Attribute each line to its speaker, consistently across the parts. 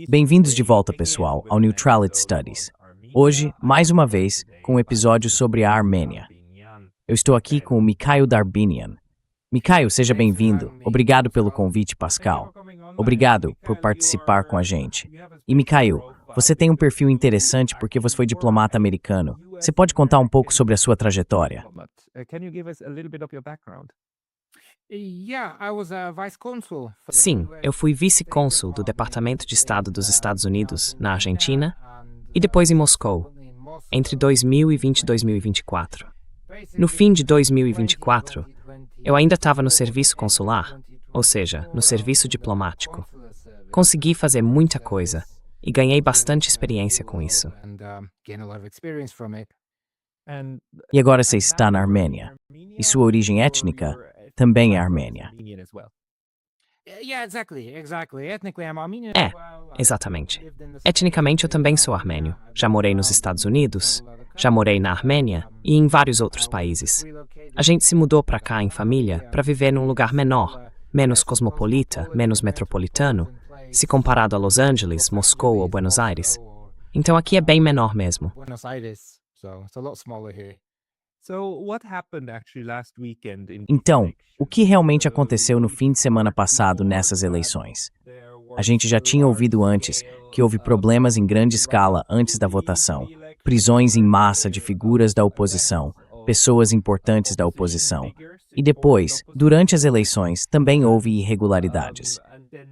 Speaker 1: Bem-vindos de volta, pessoal, ao Neutrality Studies. Hoje, mais uma vez, com um episódio sobre a Armênia. Eu estou aqui com o Mikhail Darbinian. Mikhail, seja bem-vindo. Obrigado pelo convite, Pascal. Obrigado por participar com a gente. E Mikhail, você tem um perfil interessante porque você foi diplomata americano. Você pode contar um pouco sobre a sua trajetória?
Speaker 2: Sim, eu fui vice-cônsul do Departamento de Estado dos Estados Unidos, na Argentina, e depois em Moscou, entre 2020 e 2024. No fim de 2024, eu ainda estava no serviço consular, ou seja, no serviço diplomático. Consegui fazer muita coisa e ganhei bastante experiência com isso.
Speaker 1: E agora você está na Armênia. E sua origem étnica também é armênia.
Speaker 2: É, exatamente. Etnicamente eu também sou armênio. Já morei nos Estados Unidos, já morei na Armênia e em vários outros países. A gente se mudou para cá em família para viver num lugar menor, menos cosmopolita, menos metropolitano, se comparado a Los Angeles, Moscou ou Buenos Aires. Então aqui é bem menor mesmo.
Speaker 1: Então, o que realmente aconteceu no fim de semana passado nessas eleições? A gente já tinha ouvido antes que houve problemas em grande escala antes da votação, prisões em massa de figuras da oposição, pessoas importantes da oposição. E depois, durante as eleições, também houve irregularidades.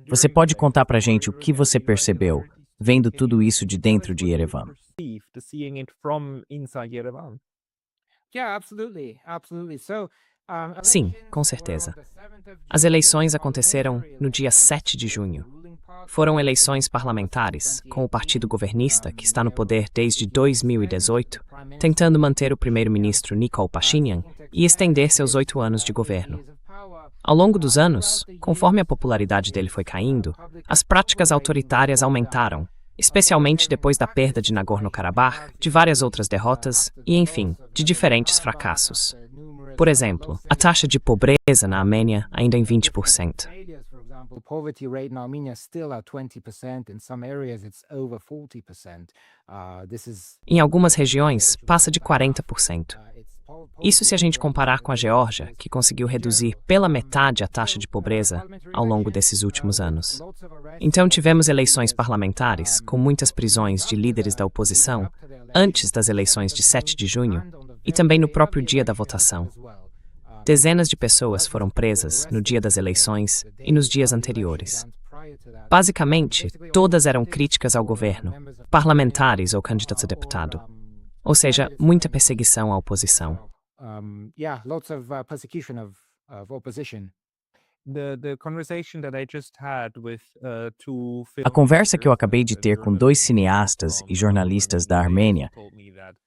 Speaker 1: Você pode contar pra gente o que você percebeu, vendo tudo isso de dentro de Yerevan?
Speaker 2: Sim, com certeza. As eleições aconteceram no dia 7 de junho. Foram eleições parlamentares, com o partido governista, que está no poder desde 2018, tentando manter o primeiro-ministro Nikol Pashinyan e estender seus 8 anos de governo. Ao longo dos anos, conforme a popularidade dele foi caindo, as práticas autoritárias aumentaram, especialmente depois da perda de Nagorno-Karabakh, de várias outras derrotas e, enfim, de diferentes fracassos. Por exemplo, a taxa de pobreza na Armênia ainda em 20%. Em algumas regiões, passa de 40%. Isso se a gente comparar com a Geórgia, que conseguiu reduzir pela metade a taxa de pobreza ao longo desses últimos anos. Então tivemos eleições parlamentares, com muitas prisões de líderes da oposição, antes das eleições de 7 de junho, e também no próprio dia da votação. Dezenas de pessoas foram presas no dia das eleições e nos dias anteriores. Basicamente, todas eram críticas ao governo, parlamentares ou candidatos a deputado. Ou seja, muita perseguição à oposição.
Speaker 1: A conversa que eu acabei de ter com 2 cineastas e jornalistas da Armênia,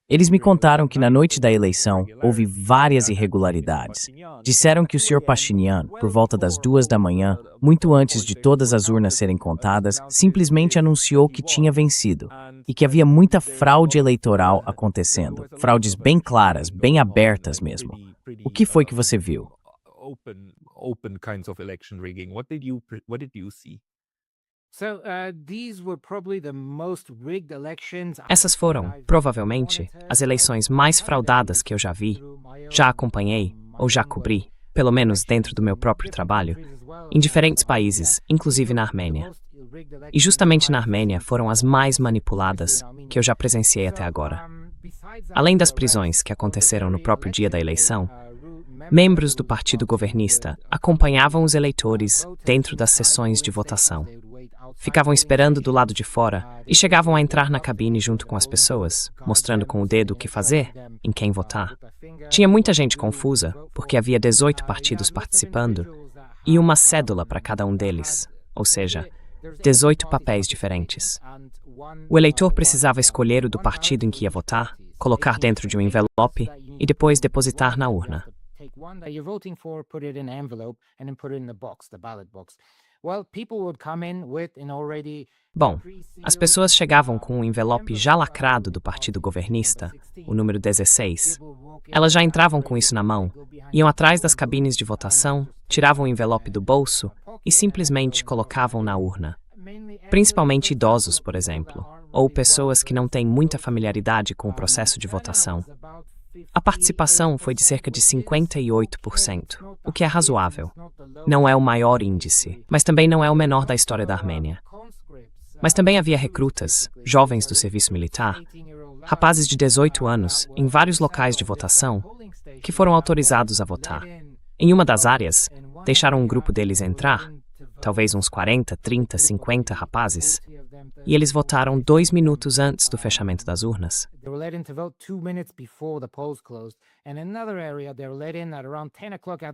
Speaker 1: eles me contaram que na noite da eleição houve várias irregularidades. Disseram que o Sr. Pashinyan, por volta das 2 da manhã, muito antes de todas as urnas serem contadas, simplesmente anunciou que tinha vencido e que havia muita fraude eleitoral acontecendo. Fraudes bem claras, bem abertas mesmo. O que foi que você viu?
Speaker 2: Essas foram, provavelmente, as eleições mais fraudadas que eu já vi, já acompanhei ou já cobri, pelo menos dentro do meu próprio trabalho, em diferentes países, inclusive na Armênia. E justamente na Armênia foram as mais manipuladas que eu já presenciei até agora. Além das prisões que aconteceram no próprio dia da eleição, membros do partido governista acompanhavam os eleitores dentro das sessões de votação. Ficavam esperando do lado de fora e chegavam a entrar na cabine junto com as pessoas, mostrando com o dedo o que fazer, em quem votar. Tinha muita gente confusa, porque havia 18 partidos participando e uma cédula para cada um deles, ou seja, 18 papéis diferentes. O eleitor precisava escolher o do partido em que ia votar, colocar dentro de um envelope e depois depositar na urna. Bom, as pessoas chegavam com um envelope já lacrado do partido governista, o número 16. Elas já entravam com isso na mão, iam atrás das cabines de votação, tiravam o envelope do bolso e simplesmente colocavam na urna. Principalmente idosos, por exemplo, ou pessoas que não têm muita familiaridade com o processo de votação. A participação foi de cerca de 58%, o que é razoável. Não é o maior índice, mas também não é o menor da história da Armênia. Mas também havia recrutas, jovens do serviço militar, rapazes de 18 anos, em vários locais de votação, que foram autorizados a votar. Em uma das áreas, deixaram um grupo deles entrar, talvez uns 40, 30, 50 rapazes, e eles votaram 2 minutos antes do fechamento das urnas.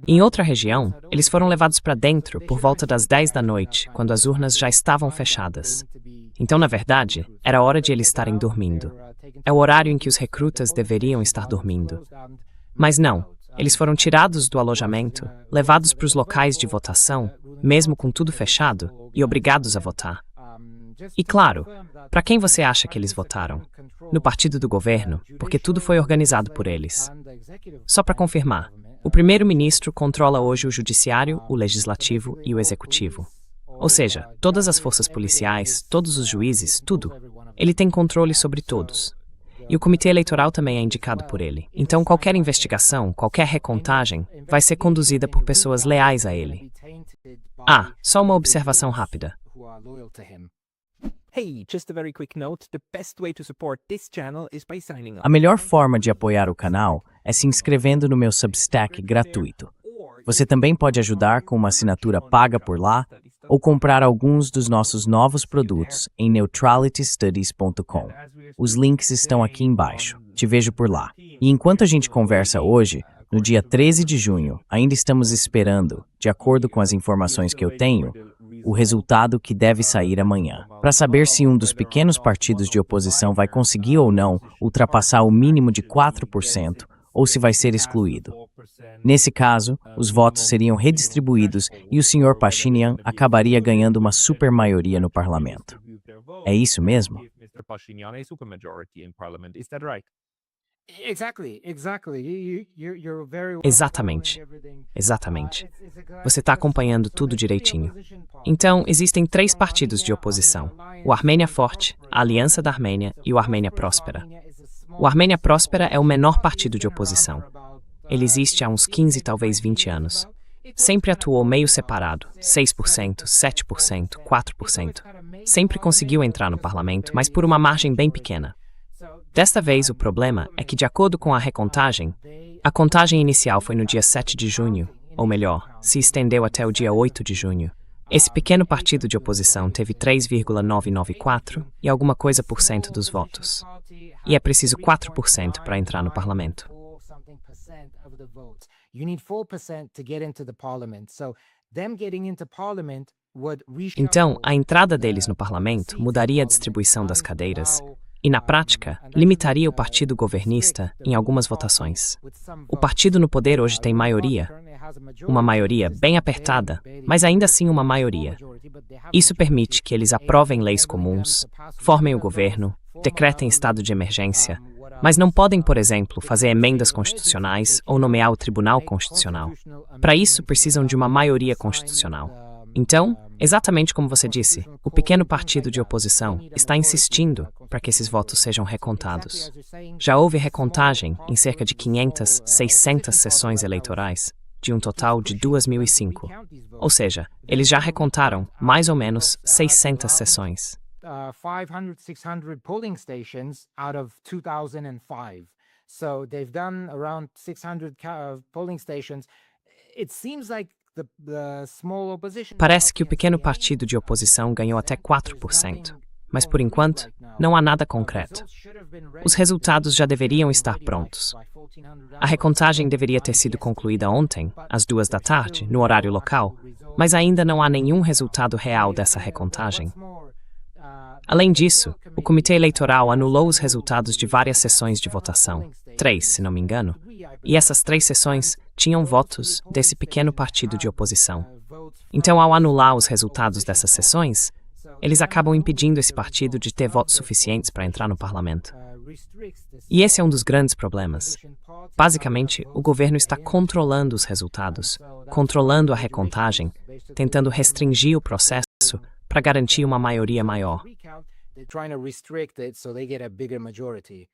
Speaker 2: Em outra região, eles foram levados para dentro por volta das 10 da noite, quando as urnas já estavam fechadas. Então, na verdade, era hora de eles estarem dormindo. É o horário em que os recrutas deveriam estar dormindo. Mas não, eles foram tirados do alojamento, levados para os locais de votação, mesmo com tudo fechado, e obrigados a votar. E claro, para quem você acha que eles votaram? No partido do governo, porque tudo foi organizado por eles. Só para confirmar, o primeiro-ministro controla hoje o judiciário, o legislativo e o executivo. Ou seja, todas as forças policiais, todos os juízes, tudo. Ele tem controle sobre todos. E o comitê eleitoral também é indicado por ele. Então, qualquer investigação, qualquer recontagem, vai ser conduzida por pessoas leais a ele. Só uma observação rápida.
Speaker 1: A melhor forma de apoiar o canal é se inscrevendo no meu Substack gratuito. Você também pode ajudar com uma assinatura paga por lá ou comprar alguns dos nossos novos produtos em neutralitystudies.com. Os links estão aqui embaixo. Te vejo por lá. E enquanto a gente conversa hoje, no dia 13 de junho, ainda estamos esperando, de acordo com as informações que eu tenho, o resultado que deve sair amanhã, para saber se um dos pequenos partidos de oposição vai conseguir ou não ultrapassar o mínimo de 4%, ou se vai ser excluído. Nesse caso, os votos seriam redistribuídos e o Sr. Pashinyan acabaria ganhando uma supermaioria no parlamento. É isso mesmo?
Speaker 2: Exatamente. Você está acompanhando tudo direitinho. Então, existem 3 partidos de oposição: o Armênia Forte, a Aliança da Armênia e o Armênia Próspera. O Armênia Próspera é o menor partido de oposição. Ele existe há uns 15, talvez 20 anos. Sempre atuou meio separado, 6%, 7%, 4%. Sempre conseguiu entrar no parlamento, mas por uma margem bem pequena. Desta vez, o problema é que, de acordo com a recontagem, a contagem inicial foi no dia 7 de junho, ou melhor, se estendeu até o dia 8 de junho. Esse pequeno partido de oposição teve 3,994 e alguma coisa por cento dos votos. E é preciso 4% para entrar no parlamento. Então, a entrada deles no parlamento mudaria a distribuição das cadeiras e, na prática, limitaria o partido governista em algumas votações. O partido no poder hoje tem maioria, uma maioria bem apertada, mas ainda assim uma maioria. Isso permite que eles aprovem leis comuns, formem o governo, decretem estado de emergência, mas não podem, por exemplo, fazer emendas constitucionais ou nomear o Tribunal Constitucional. Para isso, precisam de uma maioria constitucional. Então, exatamente como você disse, o pequeno partido de oposição está insistindo para que esses votos sejam recontados. Já houve recontagem em cerca de 500, 600 sessões eleitorais, de um total de 2005. Ou seja, eles já recontaram mais ou menos 600 sessões.
Speaker 3: 500, 600 polling stations out of 2005. So they've done around 600 polling stations. It seems like the small opposition.
Speaker 2: Parece que o pequeno partido de oposição ganhou até 4%, mas por enquanto não há nada concreto. Os resultados já deveriam estar prontos. A recontagem deveria ter sido concluída ontem, às 2 da tarde, no horário local, mas ainda não há nenhum resultado real dessa recontagem. Além disso, o Comitê Eleitoral anulou os resultados de várias sessões de votação, 3, se não me engano, e essas 3 sessões tinham votos desse pequeno partido de oposição. Então, ao anular os resultados dessas sessões, eles acabam impedindo esse partido de ter votos suficientes para entrar no parlamento. E esse é um dos grandes problemas. Basicamente, o governo está controlando os resultados, controlando a recontagem, tentando restringir o processo para garantir uma maioria maior.
Speaker 3: They're trying to restrict it so they get a bigger majority.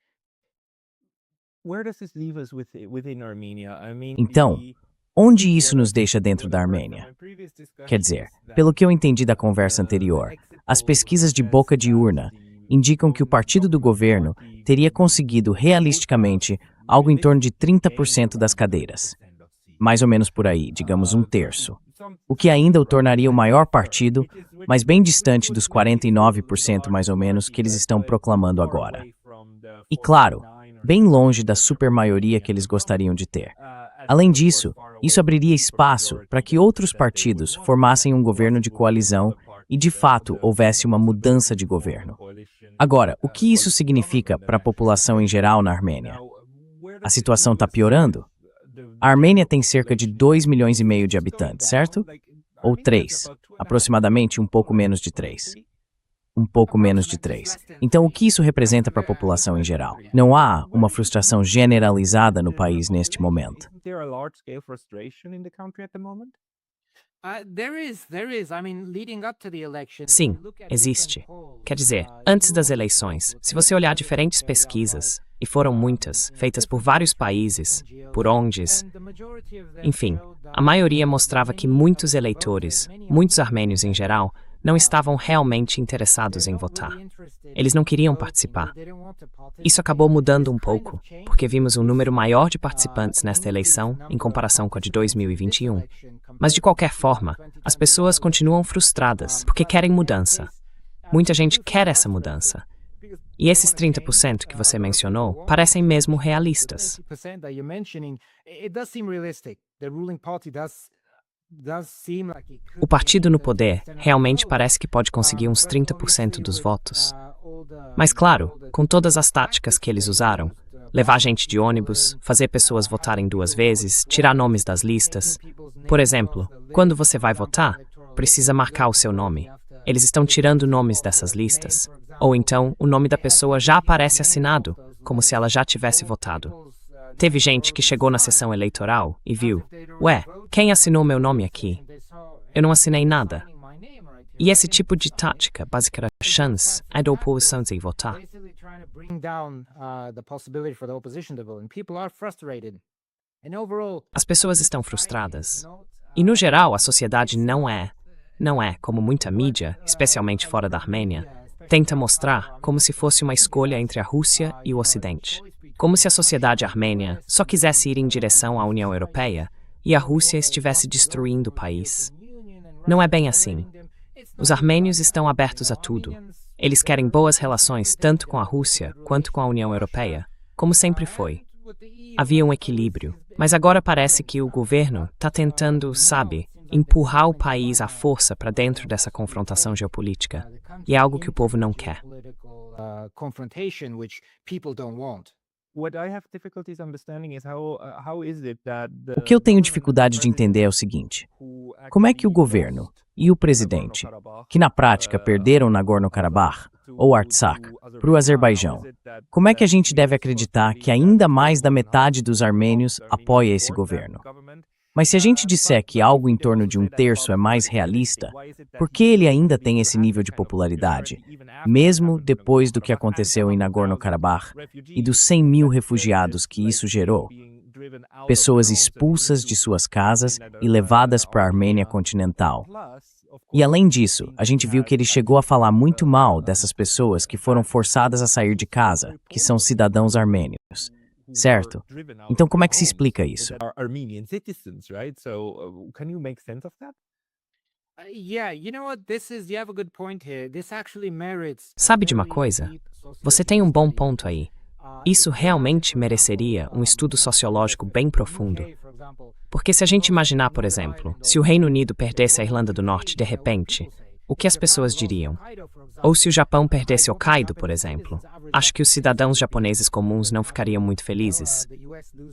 Speaker 1: Então, onde isso nos deixa dentro da Armênia? Quer dizer, pelo que eu entendi da conversa anterior, as pesquisas de boca de urna indicam que o partido do governo teria conseguido realisticamente algo em torno de 30% das cadeiras. Mais ou menos por aí, digamos um terço. O que ainda o tornaria o maior partido, mas bem distante dos 49% mais ou menos que eles estão proclamando agora. E claro, bem longe da supermaioria que eles gostariam de ter. Além disso, isso abriria espaço para que outros partidos formassem um governo de coalizão e, de fato, houvesse uma mudança de governo. Agora, o que isso significa para a população em geral na Armênia? A situação está piorando? A Armênia tem cerca de 2,5 milhões de habitantes, certo? Ou 3, aproximadamente um pouco menos de 3. Um pouco menos de 3. Então, o que isso representa para a população em geral? Não há uma frustração generalizada no país neste momento.
Speaker 2: Sim, existe. Quer dizer, antes das eleições, se você olhar diferentes pesquisas, e foram muitas, feitas por vários países, por ONGs, enfim, a maioria mostrava que muitos eleitores, muitos armênios em geral, não estavam realmente interessados em votar. Eles não queriam participar. Isso acabou mudando um pouco, porque vimos um número maior de participantes nesta eleição em comparação com a de 2021. Mas, de qualquer forma, as pessoas continuam frustradas, porque querem mudança. Muita gente quer essa mudança. E esses 30% que você mencionou parecem mesmo realistas. O partido no poder realmente parece que pode conseguir uns 30% dos votos. Mas claro, com todas as táticas que eles usaram, levar gente de ônibus, fazer pessoas votarem 2 vezes, tirar nomes das listas. Por exemplo, quando você vai votar, precisa marcar o seu nome. Eles estão tirando nomes dessas listas. Ou então, o nome da pessoa já aparece assinado, como se ela já tivesse votado. Teve gente que chegou na sessão eleitoral e viu, ué, quem assinou meu nome aqui? Eu não assinei nada. E esse tipo de tática, basicamente, chance é da oposição de votar. As pessoas estão frustradas. E, no geral, a sociedade não é, como muita mídia, especialmente fora da Armênia, tenta mostrar como se fosse uma escolha entre a Rússia e o Ocidente. Como se a sociedade armênia só quisesse ir em direção à União Europeia e a Rússia estivesse destruindo o país. Não é bem assim. Os armênios estão abertos a tudo. Eles querem boas relações tanto com a Rússia quanto com a União Europeia, como sempre foi. Havia um equilíbrio, mas agora parece que o governo está tentando, empurrar o país à força para dentro dessa confrontação geopolítica. E é algo que o povo não quer.
Speaker 1: O que eu tenho dificuldade de entender é o seguinte: como é que o governo e o presidente, que na prática perderam Nagorno-Karabakh ou Artsakh para o Azerbaijão, como é que a gente deve acreditar que ainda mais da metade dos armênios apoia esse governo? Mas se a gente disser que algo em torno de um terço é mais realista, por que ele ainda tem esse nível de popularidade, mesmo depois do que aconteceu em Nagorno-Karabakh e dos 100 mil refugiados que isso gerou? Pessoas expulsas de suas casas e levadas para a Armênia continental. E além disso, a gente viu que ele chegou a falar muito mal dessas pessoas que foram forçadas a sair de casa, que são cidadãos armênios. Certo? Então como é que se explica isso?
Speaker 2: Sabe de uma coisa? Você tem um bom ponto aí. Isso realmente mereceria um estudo sociológico bem profundo. Porque se a gente imaginar, por exemplo, se o Reino Unido perdesse a Irlanda do Norte de repente, o que as pessoas diriam? Ou se o Japão perdesse Hokkaido, por exemplo, acho que os cidadãos japoneses comuns não ficariam muito felizes.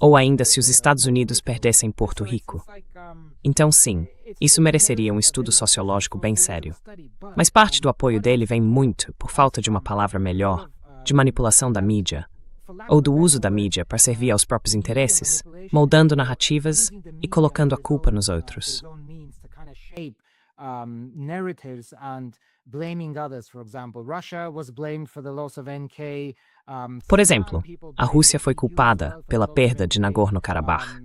Speaker 2: Ou ainda se os Estados Unidos perdessem Porto Rico. Então sim, isso mereceria um estudo sociológico bem sério. Mas parte do apoio dele vem muito, por falta de uma palavra melhor, de manipulação da mídia, ou do uso da mídia para servir aos próprios interesses, moldando narrativas e colocando a culpa nos outros.
Speaker 3: narratives and blaming others. For example, Russia was blamed for the loss of NK.
Speaker 2: Por exemplo, a Rússia foi culpada pela perda de Nagorno-Karabakh.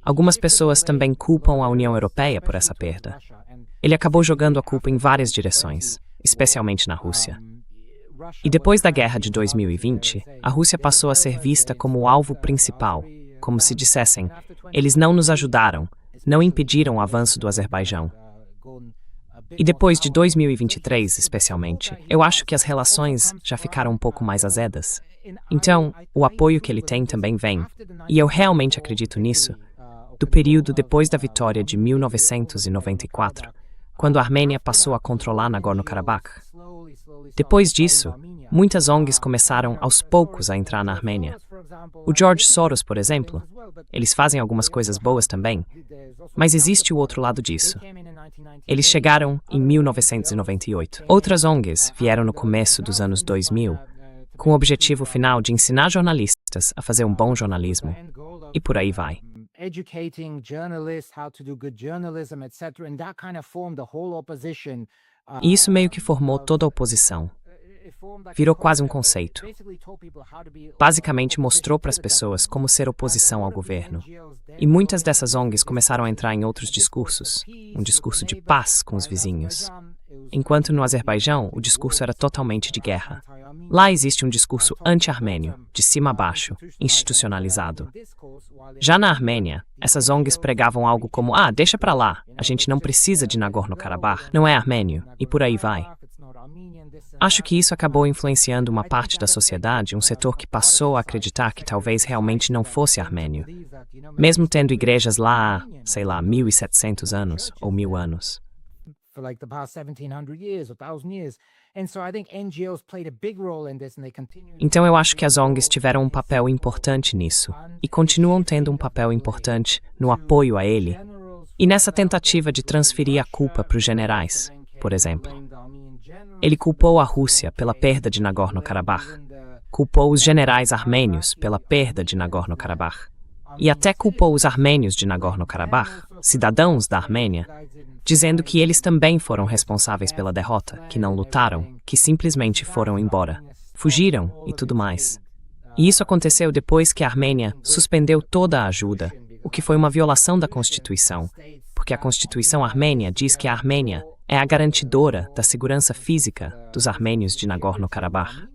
Speaker 2: Algumas pessoas também culpam a União Europeia por essa perda. Ele acabou jogando a culpa em várias direções, especialmente na Rússia. E depois da guerra de 2020, a Rússia passou a ser vista como o alvo principal, como se dissessem, eles não nos ajudaram, não impediram o avanço do Azerbaijão. E depois de 2023, especialmente, eu acho que as relações já ficaram um pouco mais azedas. Então, o apoio que ele tem também vem, e eu realmente acredito nisso, do período depois da vitória de 1994, quando a Armênia passou a controlar Nagorno-Karabakh. Depois disso, muitas ONGs começaram aos poucos a entrar na Armênia. O George Soros, por exemplo, eles fazem algumas coisas boas também, mas existe o outro lado disso. Eles chegaram em 1998. Outras ONGs vieram no começo dos anos 2000, com o objetivo final de ensinar jornalistas a fazer um bom jornalismo. E por aí vai.
Speaker 3: Educating journalists how to do good journalism, etc. And that kind of formed the whole opposition.
Speaker 2: E isso meio que formou toda a oposição. Virou quase um conceito. Basicamente mostrou para as pessoas como ser oposição ao governo. E muitas dessas ONGs começaram a entrar em outros discursos, um discurso de paz com os vizinhos. Enquanto no Azerbaijão, o discurso era totalmente de guerra. Lá existe um discurso anti-armênio, de cima a baixo, institucionalizado. Já na Armênia, essas ONGs pregavam algo como, deixa pra lá, a gente não precisa de Nagorno-Karabakh, não é armênio, e por aí vai. Acho que isso acabou influenciando uma parte da sociedade, um setor que passou a acreditar que talvez realmente não fosse armênio, mesmo tendo igrejas lá há, sei lá, 1.700 anos ou 1.000 anos.
Speaker 3: For like the past 1700 years or 1000 years. And so I think NGOs played a big role in this and they continue.
Speaker 2: Então eu acho que as ONGs tiveram um papel importante nisso e continuam tendo um papel importante no apoio a ele e nessa tentativa de transferir a culpa para os generais, por exemplo. Ele culpou a Rússia pela perda de Nagorno-Karabakh, culpou os generais armênios pela perda de Nagorno-Karabakh e até culpou os armênios de Nagorno-Karabakh, cidadãos da Armênia, dizendo que eles também foram responsáveis pela derrota, que não lutaram, que simplesmente foram embora, fugiram e tudo mais. E isso aconteceu depois que a Armênia suspendeu toda a ajuda, o que foi uma violação da Constituição, porque a Constituição armênia diz que a Armênia é a garantidora da segurança física dos armênios de Nagorno-Karabakh.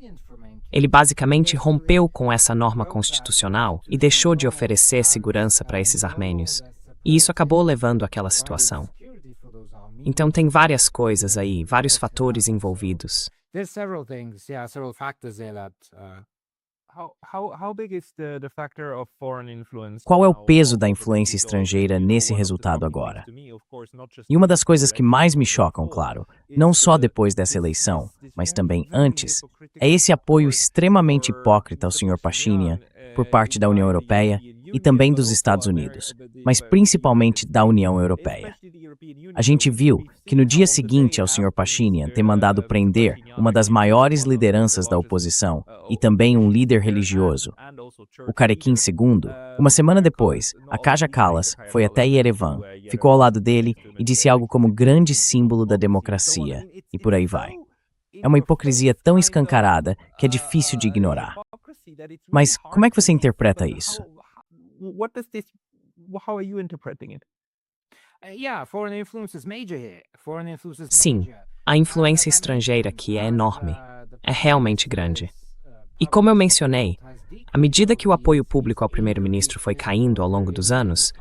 Speaker 2: Ele basicamente rompeu com essa norma constitucional e deixou de oferecer segurança para esses armênios, e isso acabou levando àquela situação. Então tem várias coisas aí, vários fatores envolvidos.
Speaker 3: There's several things, several factors there that
Speaker 4: How big is the factor of foreign influence?
Speaker 1: Qual é o peso da influência estrangeira nesse resultado agora? E uma das coisas que mais me chocam, claro, não só depois dessa eleição, mas também antes, é esse apoio extremamente hipócrita ao Sr. Pashinyan por parte da União Europeia e também dos Estados Unidos, mas principalmente da União Europeia. A gente viu que no dia seguinte ao Sr. Pashinyan ter mandado prender uma das maiores lideranças da oposição e também um líder religioso, o Karekin II, uma semana depois, a Kaja Kallas foi até Yerevan, ficou ao lado dele e disse algo como grande símbolo da democracia, e por aí vai. É uma hipocrisia tão escancarada que é difícil de ignorar. Mas como é que você interpreta isso?
Speaker 2: Sim, a influência estrangeira aqui é enorme, é realmente grande. E como eu mencionei, à medida que o apoio público ao primeiro-ministro foi caindo ao longo dos anos,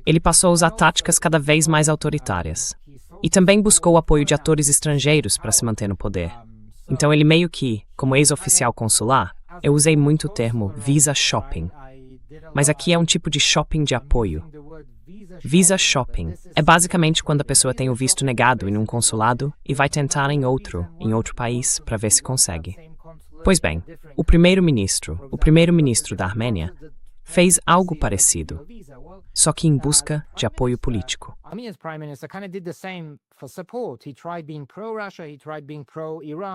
Speaker 2: ele passou a usar táticas cada vez mais autoritárias. E também buscou o apoio de atores estrangeiros para se manter no poder. Então ele meio que, como ex-oficial consular, eu usei muito o termo visa shopping. Mas aqui é um tipo de shopping de apoio. Visa shopping é basicamente quando a pessoa tem o visto negado em um consulado e vai tentar em outro país para ver se consegue. Pois bem, o primeiro-ministro da Armênia, fez algo parecido, só que em busca de apoio político.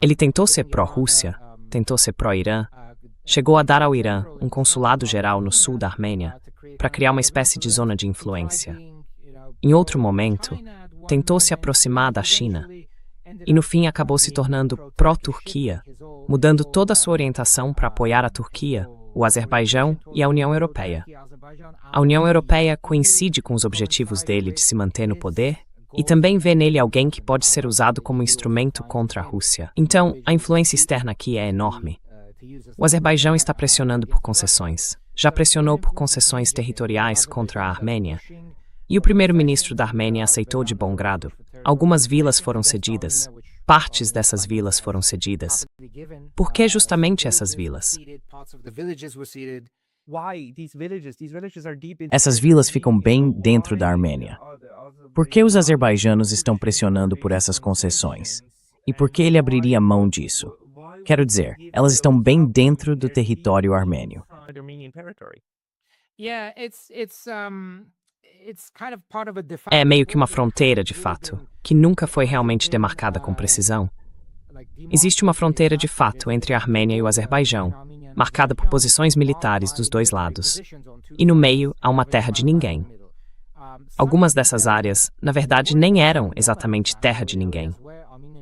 Speaker 2: Ele tentou ser pró-Rússia, tentou ser pró-Irã, chegou a dar ao Irã um consulado geral no sul da Armênia para criar uma espécie de zona de influência. Em outro momento, tentou se aproximar da China e no fim acabou se tornando pró-Turquia, mudando toda a sua orientação para apoiar a Turquia, o Azerbaijão e a União Europeia. A União Europeia coincide com os objetivos dele de se manter no poder e também vê nele alguém que pode ser usado como instrumento contra a Rússia. Então, a influência externa aqui é enorme. O Azerbaijão está pressionando por concessões. Já pressionou por concessões territoriais contra a Armênia. E o primeiro-ministro da Armênia aceitou de bom grado. Algumas vilas foram cedidas. Partes dessas vilas foram cedidas. Por que justamente essas vilas?
Speaker 1: Essas vilas ficam bem dentro da Armênia. Por que os azerbaijanos estão pressionando por essas concessões? E por que ele abriria mão disso? Quero dizer, elas estão bem dentro do território armênio.
Speaker 2: É meio que uma fronteira, de fato, que nunca foi realmente demarcada com precisão. Existe uma fronteira de fato entre a Armênia e o Azerbaijão, marcada por posições militares dos dois lados. E no meio há uma terra de ninguém. Algumas dessas áreas, na verdade, nem eram exatamente terra de ninguém.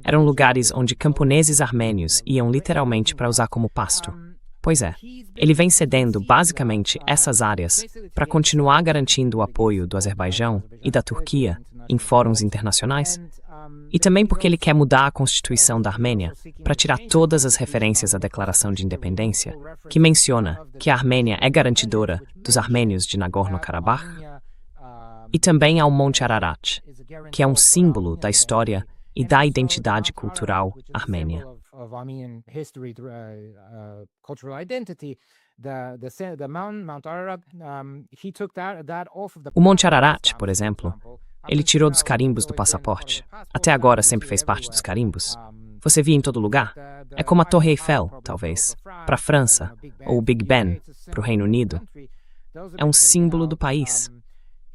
Speaker 2: Eram lugares onde camponeses armênios iam literalmente para usar como pasto. Pois é, ele vem cedendo basicamente essas áreas para continuar garantindo o apoio do Azerbaijão e da Turquia em fóruns internacionais, e também porque ele quer mudar a Constituição da Armênia para tirar todas as referências à Declaração de Independência, que menciona que a Armênia é garantidora dos armênios de Nagorno-Karabakh, e também ao Monte Ararat, que é um símbolo da história e da identidade cultural armênia. O Monte Ararat, por exemplo, ele tirou dos carimbos do passaporte. Até agora sempre fez parte dos carimbos. Você via em todo lugar. É como a Torre Eiffel, talvez, para a França, ou o Big Ben, para o Reino Unido. É um símbolo do país.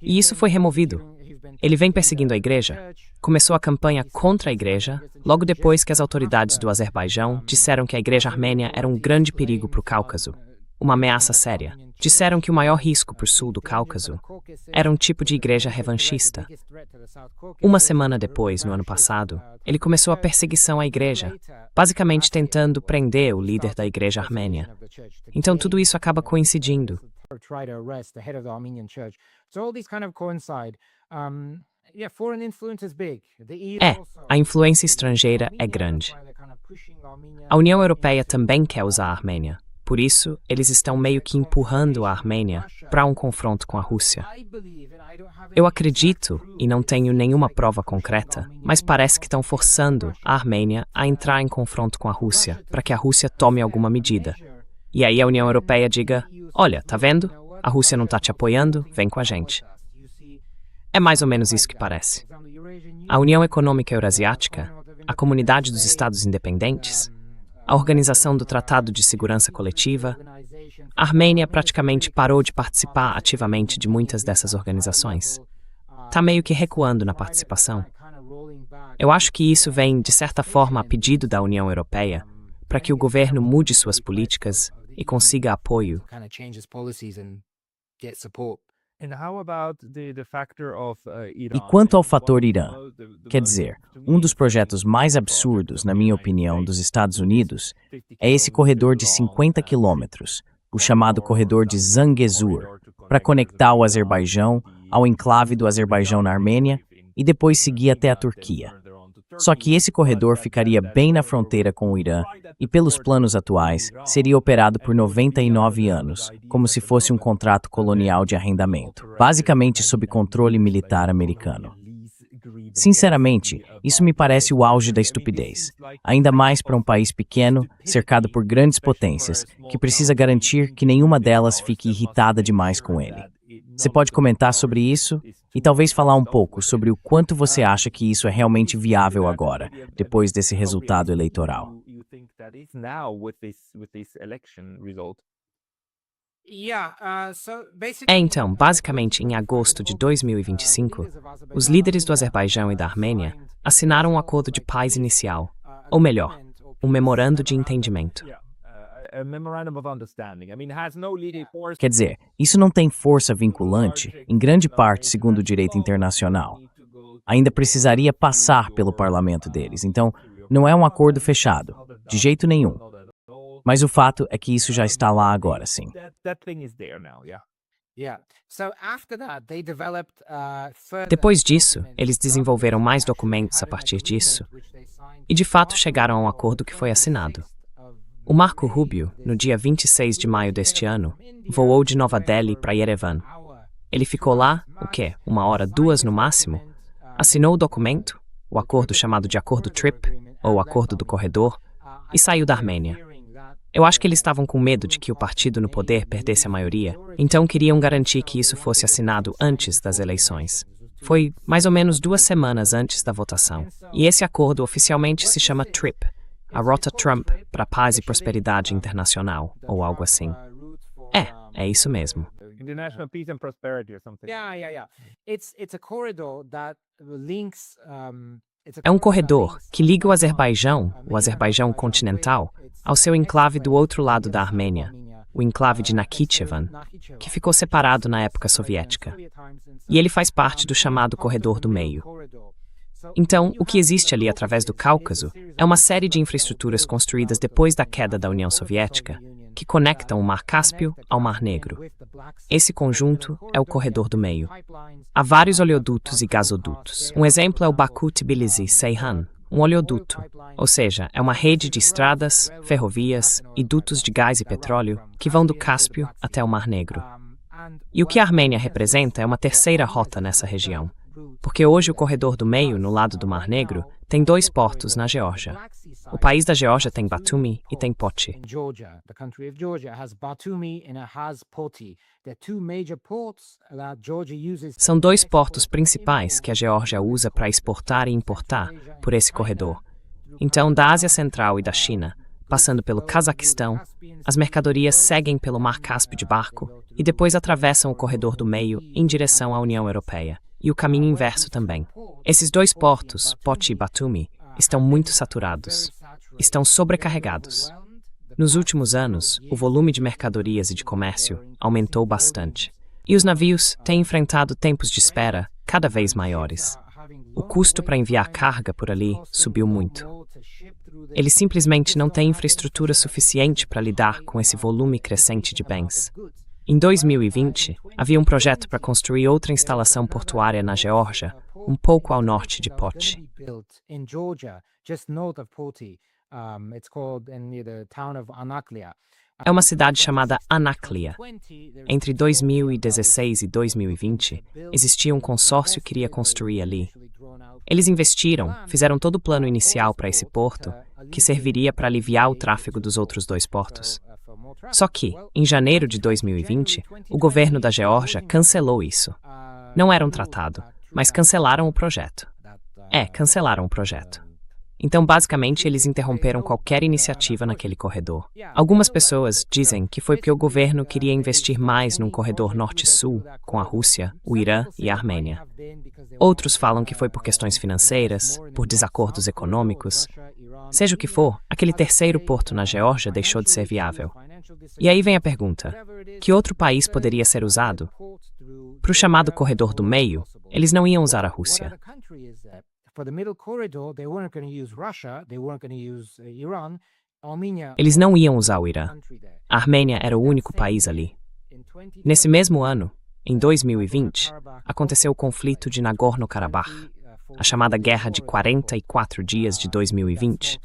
Speaker 2: E isso foi removido. Ele vem perseguindo a igreja. Começou a campanha contra a igreja, logo depois que as autoridades do Azerbaijão disseram que a igreja armênia era um grande perigo para o Cáucaso, uma ameaça séria. Disseram que o maior risco para o sul do Cáucaso era um tipo de igreja revanchista. Uma semana depois, no ano passado, ele começou a perseguição à igreja, basicamente tentando prender o líder da igreja armênia. Então tudo isso acaba coincidindo. A influência estrangeira é grande. A União Europeia também quer usar a Armênia. Por isso, eles estão meio que empurrando a Armênia para um confronto com a Rússia. Eu acredito, e não tenho nenhuma prova concreta, mas parece que estão forçando a Armênia a entrar em confronto com a Rússia, para que a Rússia tome alguma medida. E aí a União Europeia diga, olha, tá vendo? A Rússia não tá te apoiando, vem com a gente. É mais ou menos isso que parece. A União Econômica Eurasiática, a Comunidade dos Estados Independentes, a Organização do Tratado de Segurança Coletiva, a Armênia praticamente parou de participar ativamente de muitas dessas organizações. Está meio que recuando na participação. Eu acho que isso vem, de certa forma, a pedido da União Europeia, para que o governo mude suas políticas e consiga apoio.
Speaker 1: E quanto ao fator Irã? Quer dizer, um dos projetos mais absurdos, na minha opinião, dos Estados Unidos é esse corredor de 50 quilômetros, o chamado corredor de Zangezur, para conectar o Azerbaijão ao enclave do Azerbaijão na Armênia e depois seguir até a Turquia. Só que esse corredor ficaria bem na fronteira com o Irã e, pelos planos atuais, seria operado por 99 anos, como se fosse um contrato colonial de arrendamento, basicamente sob controle militar americano. Sinceramente, isso me parece o auge da estupidez, ainda mais para um país pequeno, cercado por grandes potências, que precisa garantir que nenhuma delas fique irritada demais com ele. Você pode comentar sobre isso e talvez falar um pouco sobre o quanto você acha que isso é realmente viável agora, depois desse resultado eleitoral.
Speaker 2: Então, basicamente, em agosto de 2025, os líderes do Azerbaijão e da Armênia assinaram um acordo de paz inicial, ou melhor, um memorando de entendimento.
Speaker 1: Quer dizer, isso não tem força vinculante, em grande parte segundo o direito internacional. ainda precisaria passar pelo parlamento deles, então não é um acordo fechado, de jeito nenhum. Mas o fato é que isso já está lá agora, sim.
Speaker 4: That thing is there now, yeah.
Speaker 3: Yeah. So after that, they developed further
Speaker 2: Depois disso,
Speaker 3: documents,
Speaker 2: eles desenvolveram mais documentos a partir disso e de fato chegaram a um acordo que foi assinado. O Marco Rubio, no dia 26 de maio deste ano, voou de Nova Delhi para Yerevan. Ele ficou lá, o quê? 1 hora, 2 no máximo? Assinou o documento, o acordo chamado de Acordo TRIP, ou Acordo do Corredor, e saiu da Armênia. Eu acho que eles estavam com medo de que o partido no poder perdesse a maioria, então queriam garantir que isso fosse assinado antes das eleições. Foi mais ou menos 2 semanas antes da votação. E esse acordo oficialmente se chama TRIP, a Rota Trump para a Paz e Prosperidade Internacional, ou algo assim. É isso mesmo.
Speaker 4: International peace and prosperity or something.
Speaker 3: Yeah. It's a corridor that links.
Speaker 2: É um corredor que liga o Azerbaijão continental, ao seu enclave do outro lado da Armênia, o enclave de Nakhichevan, que ficou separado na época soviética. E ele faz parte do chamado Corredor do Meio. Então, o que existe ali através do Cáucaso é uma série de infraestruturas construídas depois da queda da União Soviética, que conectam o Mar Cáspio ao Mar Negro. Esse conjunto é o Corredor do Meio. Há vários oleodutos e gasodutos. Um exemplo é o Baku-Tbilisi-Ceyhan, um oleoduto, ou seja, é uma rede de estradas, ferrovias e dutos de gás e petróleo que vão do Cáspio até o Mar Negro. E o que a Armênia representa é uma terceira rota nessa região, porque hoje o Corredor do Meio, no lado do Mar Negro, tem 2 portos na Geórgia. O país da Geórgia tem Batumi e tem Poti.
Speaker 3: Georgia, the country of Georgia, has Batumi and it has Poti. They're 2 major ports that Georgia uses.
Speaker 2: São 2 portos principais que a Geórgia usa para exportar e importar por esse corredor. Então, da Ásia Central e da China, passando pelo Cazaquistão, as mercadorias seguem pelo Mar Cáspio de barco e depois atravessam o Corredor do Meio em direção à União Europeia. E o caminho inverso também. Esses 2 portos, Poti e Batumi, estão muito saturados. Estão sobrecarregados. Nos últimos anos, o volume de mercadorias e de comércio aumentou bastante. E os navios têm enfrentado tempos de espera cada vez maiores. O custo para enviar carga por ali subiu muito. Eles simplesmente não têm infraestrutura suficiente para lidar com esse volume crescente de bens. Em 2020, havia um projeto para construir outra instalação portuária na Geórgia, um pouco ao norte de Poti. É uma cidade chamada Anaklia. Entre 2016 e 2020, existia um consórcio que iria construir ali. Eles investiram, fizeram todo o plano inicial para esse porto, que serviria para aliviar o tráfego dos outros 2 portos. Só que, em janeiro de 2020, o governo da Geórgia cancelou isso. Não era um tratado, mas cancelaram o projeto. Cancelaram o projeto. Então, basicamente, eles interromperam qualquer iniciativa naquele corredor. Algumas pessoas dizem que foi porque o governo queria investir mais num corredor norte-sul, com a Rússia, o Irã e a Armênia. Outros falam que foi por questões financeiras, por desacordos econômicos. Seja o que for, aquele terceiro porto na Geórgia deixou de ser viável. E aí vem a pergunta: que outro país poderia ser usado? Para o chamado Corredor do Meio, eles não iam usar a Rússia. Eles não iam usar o Irã. A Armênia era o único país ali. Nesse mesmo ano, em 2020, aconteceu o conflito de Nagorno-Karabakh, a chamada Guerra de 44 Dias de 2020,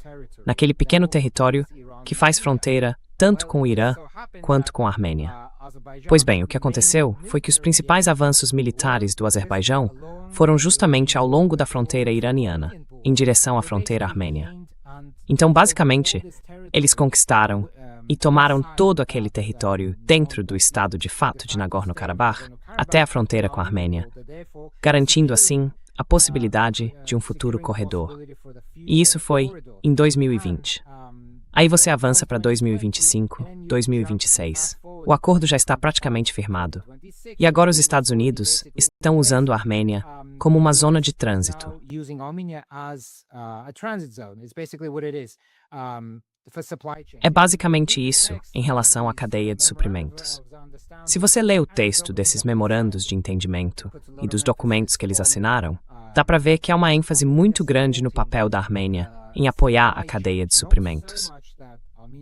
Speaker 2: naquele pequeno território que faz fronteira tanto com o Irã quanto com a Armênia. Pois bem, o que aconteceu foi que os principais avanços militares do Azerbaijão foram justamente ao longo da fronteira iraniana, em direção à fronteira armênia. Então, basicamente, eles conquistaram e tomaram todo aquele território dentro do estado de fato de Nagorno-Karabakh até a fronteira com a Armênia, garantindo assim a possibilidade de um futuro corredor. E isso foi em 2020. Aí você avança para 2025, 2026. O acordo já está praticamente firmado. E agora os Estados Unidos estão usando a Armênia como uma zona de trânsito. É basicamente isso em relação à cadeia de suprimentos. Se você lê o texto desses memorandos de entendimento e dos documentos que eles assinaram, dá para ver que há uma ênfase muito grande no papel da Armênia em apoiar a cadeia de suprimentos.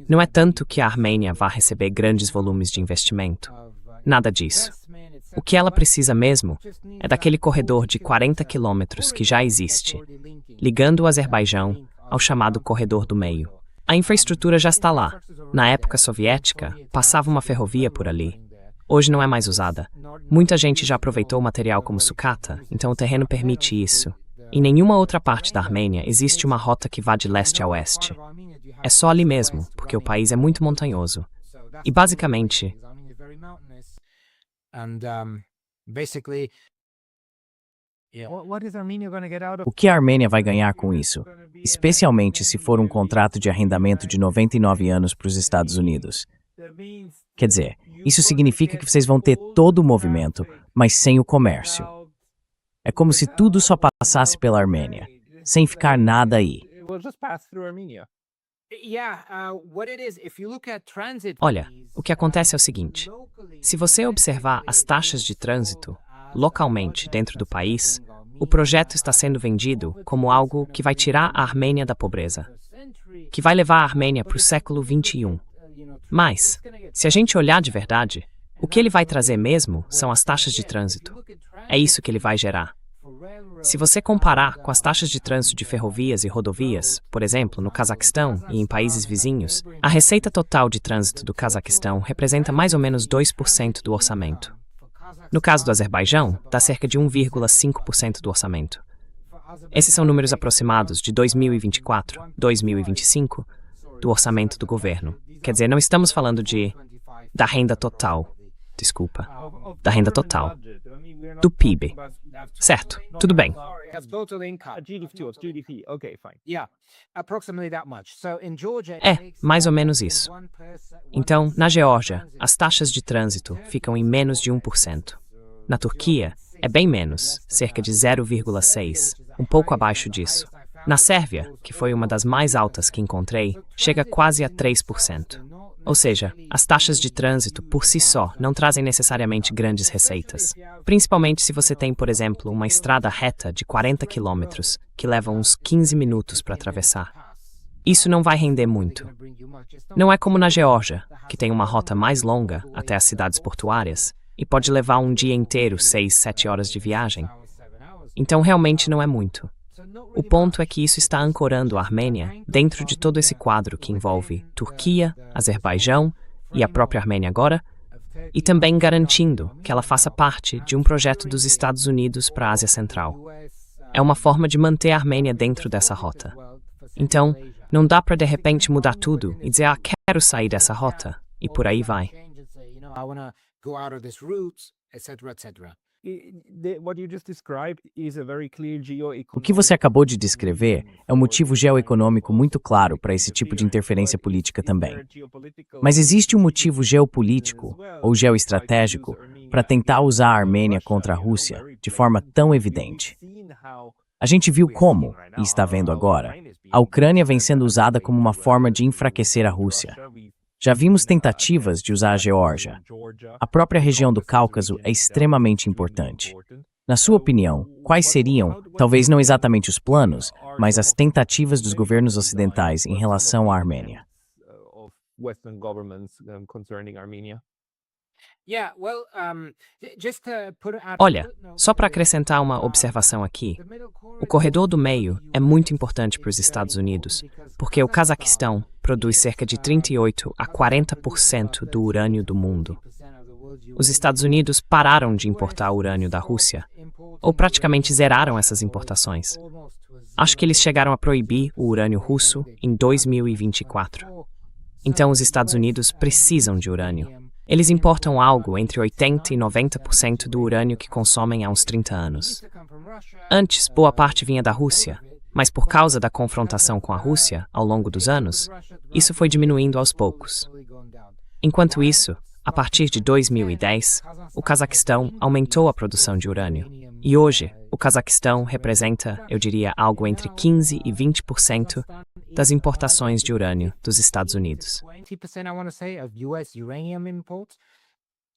Speaker 2: Não é tanto que a Armênia vá receber grandes volumes de investimento. Nada disso. O que ela precisa mesmo é daquele corredor de 40 quilômetros que já existe, ligando o Azerbaijão ao chamado Corredor do Meio. A infraestrutura já está lá. Na época soviética, passava uma ferrovia por ali. Hoje não é mais usada. Muita gente já aproveitou o material como sucata, então o terreno permite isso. Em nenhuma outra parte da Armênia existe uma rota que vá de leste a oeste. É só ali mesmo, porque o país é muito montanhoso. E basicamente,
Speaker 1: O que a Armênia vai ganhar com isso? Especialmente se for um contrato de arrendamento de 99 anos para os Estados Unidos. Quer dizer, isso significa que vocês vão ter todo o movimento, mas sem o comércio. É como se tudo só passasse pela Armênia, sem ficar nada aí.
Speaker 2: olha, o que acontece é o seguinte: se você observar as taxas de trânsito localmente dentro do país, o projeto está sendo vendido como algo que vai tirar a Armênia da pobreza, que vai levar a Armênia para o século XXI. Mas, se a gente olhar de verdade, o que ele vai trazer mesmo são as taxas de trânsito. É isso que ele vai gerar. Se você comparar com as taxas de trânsito de ferrovias e rodovias, por exemplo, no Cazaquistão e em países vizinhos, a receita total de trânsito do Cazaquistão representa mais ou menos 2% do orçamento. No caso do Azerbaijão, dá cerca de 1,5% do orçamento. Esses são números aproximados de 2024, 2025, do orçamento do governo. Quer dizer, não estamos falando da renda total. Desculpa. Da renda total. Do PIB. Certo, tudo bem. É, mais ou menos isso. Então, na Geórgia, as taxas de trânsito ficam em menos de 1%. Na Turquia, é bem menos, cerca de 0,6%, um pouco abaixo disso. Na Sérvia, que foi uma das mais altas que encontrei, chega quase a 3%. Ou seja, as taxas de trânsito por si só não trazem necessariamente grandes receitas. Principalmente se você tem, por exemplo, uma estrada reta de 40 quilômetros que leva uns 15 minutos para atravessar. Isso não vai render muito. Não é como na Geórgia, que tem uma rota mais longa até as cidades portuárias e pode levar um dia inteiro, 6, 7 horas de viagem. Então realmente não é muito. O ponto é que isso está ancorando a Armênia dentro de todo esse quadro que envolve Turquia, Azerbaijão e a própria Armênia agora, e também garantindo que ela faça parte de um projeto dos Estados Unidos para a Ásia Central. É uma forma de manter a Armênia dentro dessa rota. Então, não dá para de repente mudar tudo e dizer, quero sair dessa rota, e por aí vai.
Speaker 1: O que você acabou de descrever é um motivo geoeconômico muito claro para esse tipo de interferência política também. Mas existe um motivo geopolítico ou geoestratégico para tentar usar a Armênia contra a Rússia de forma tão evidente. A gente viu como, e está vendo agora, a Ucrânia vem sendo usada como uma forma de enfraquecer a Rússia. Já vimos tentativas de usar a Geórgia. A própria região do Cáucaso é extremamente importante. Na sua opinião, quais seriam, talvez não exatamente os planos, mas as tentativas dos governos ocidentais em relação à Armênia?
Speaker 2: Olha, só para acrescentar uma observação aqui, o corredor do meio é muito importante para os Estados Unidos, porque o Cazaquistão produz cerca de 38% a 40% do urânio do mundo. Os Estados Unidos pararam de importar urânio da Rússia, ou praticamente zeraram essas importações. Acho que eles chegaram a proibir o urânio russo em 2024. Então os Estados Unidos precisam de urânio. Eles importam algo entre 80% e 90% do urânio que consomem há uns 30 anos. Antes, boa parte vinha da Rússia, mas por causa da confrontação com a Rússia ao longo dos anos, isso foi diminuindo aos poucos. Enquanto isso, a partir de 2010, o Cazaquistão aumentou a produção de urânio. E hoje, o Cazaquistão representa, eu diria, algo entre 15% e 20% das importações de urânio dos Estados Unidos.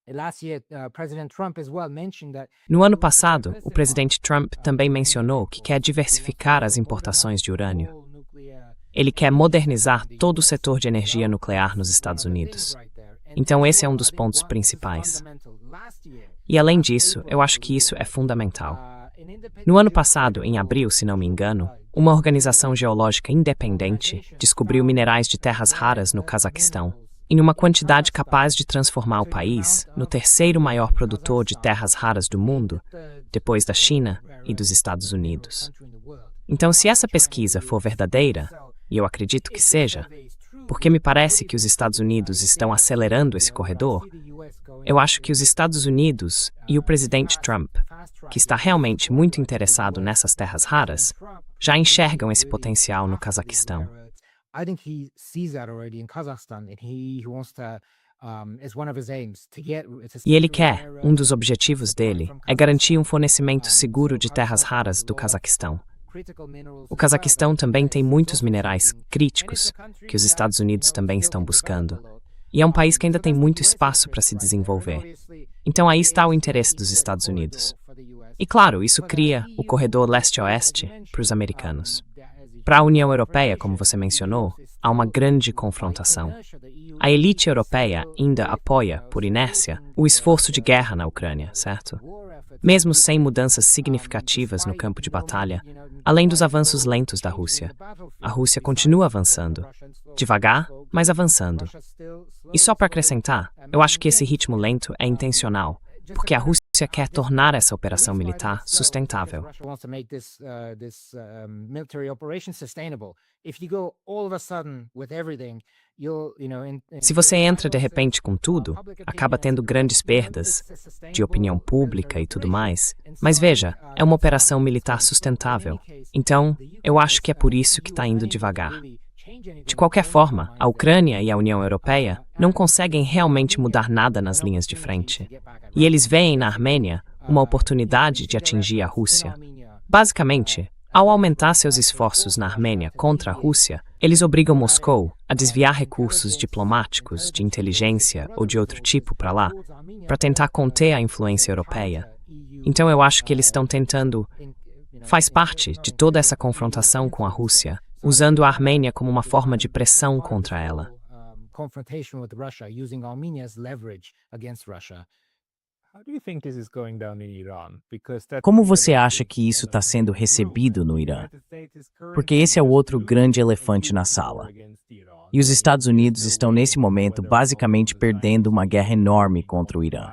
Speaker 3: Last year, President Trump as well mentioned that
Speaker 2: No ano passado, o presidente Trump também mencionou que quer diversificar as importações de urânio. Ele quer modernizar todo o setor de energia nuclear nos Estados Unidos. Então esse é um dos pontos principais. E além disso, eu acho que isso é fundamental. No ano passado, em abril, se não me engano, uma organização geológica independente descobriu minerais de terras raras no Cazaquistão, em uma quantidade capaz de transformar o país no terceiro maior produtor de terras raras do mundo, depois da China e dos Estados Unidos. Então, se essa pesquisa for verdadeira, e eu acredito que seja, porque me parece que os Estados Unidos estão acelerando esse corredor, eu acho que os Estados Unidos e o presidente Trump, que está realmente muito interessado nessas terras raras, já enxergam esse potencial no Cazaquistão.
Speaker 3: I think he sees that already in Kazakhstan, and he wants to. It's one of his aims to get.
Speaker 2: E ele quer, um dos objetivos dele, é garantir um fornecimento seguro de terras raras do Cazaquistão. O Cazaquistão também tem muitos minerais críticos que os Estados Unidos também estão buscando. E é um país que ainda tem muito espaço para se desenvolver. Então aí está o interesse dos Estados Unidos. E claro, isso cria o corredor leste-oeste para os americanos. Para a União Europeia, como você mencionou, há uma grande confrontação. A elite europeia ainda apoia, por inércia, o esforço de guerra na Ucrânia, certo? Mesmo sem mudanças significativas no campo de batalha, além dos avanços lentos da Rússia, a Rússia continua avançando. Devagar, mas avançando. E só para acrescentar, eu acho que esse ritmo lento é intencional, porque a Rússia quer tornar essa operação militar sustentável. Se você entra de repente com tudo, acaba tendo grandes perdas de opinião pública e tudo mais. Mas veja, é uma operação militar sustentável. Então, eu acho que é por isso que está indo devagar. De qualquer forma, a Ucrânia e a União Europeia não conseguem realmente mudar nada nas linhas de frente. E eles veem na Armênia uma oportunidade de atingir a Rússia. Basicamente, ao aumentar seus esforços na Armênia contra a Rússia, eles obrigam Moscou a desviar recursos diplomáticos, de inteligência ou de outro tipo para lá, para tentar conter a influência europeia. Então eu acho que eles estão tentando... Faz parte de toda essa confrontação com a Rússia, usando a Armênia como uma forma de pressão contra ela.
Speaker 1: Como você acha que isso está sendo recebido no Irã? Porque esse é o outro grande elefante na sala. E os Estados Unidos estão nesse momento basicamente perdendo uma guerra enorme contra o Irã.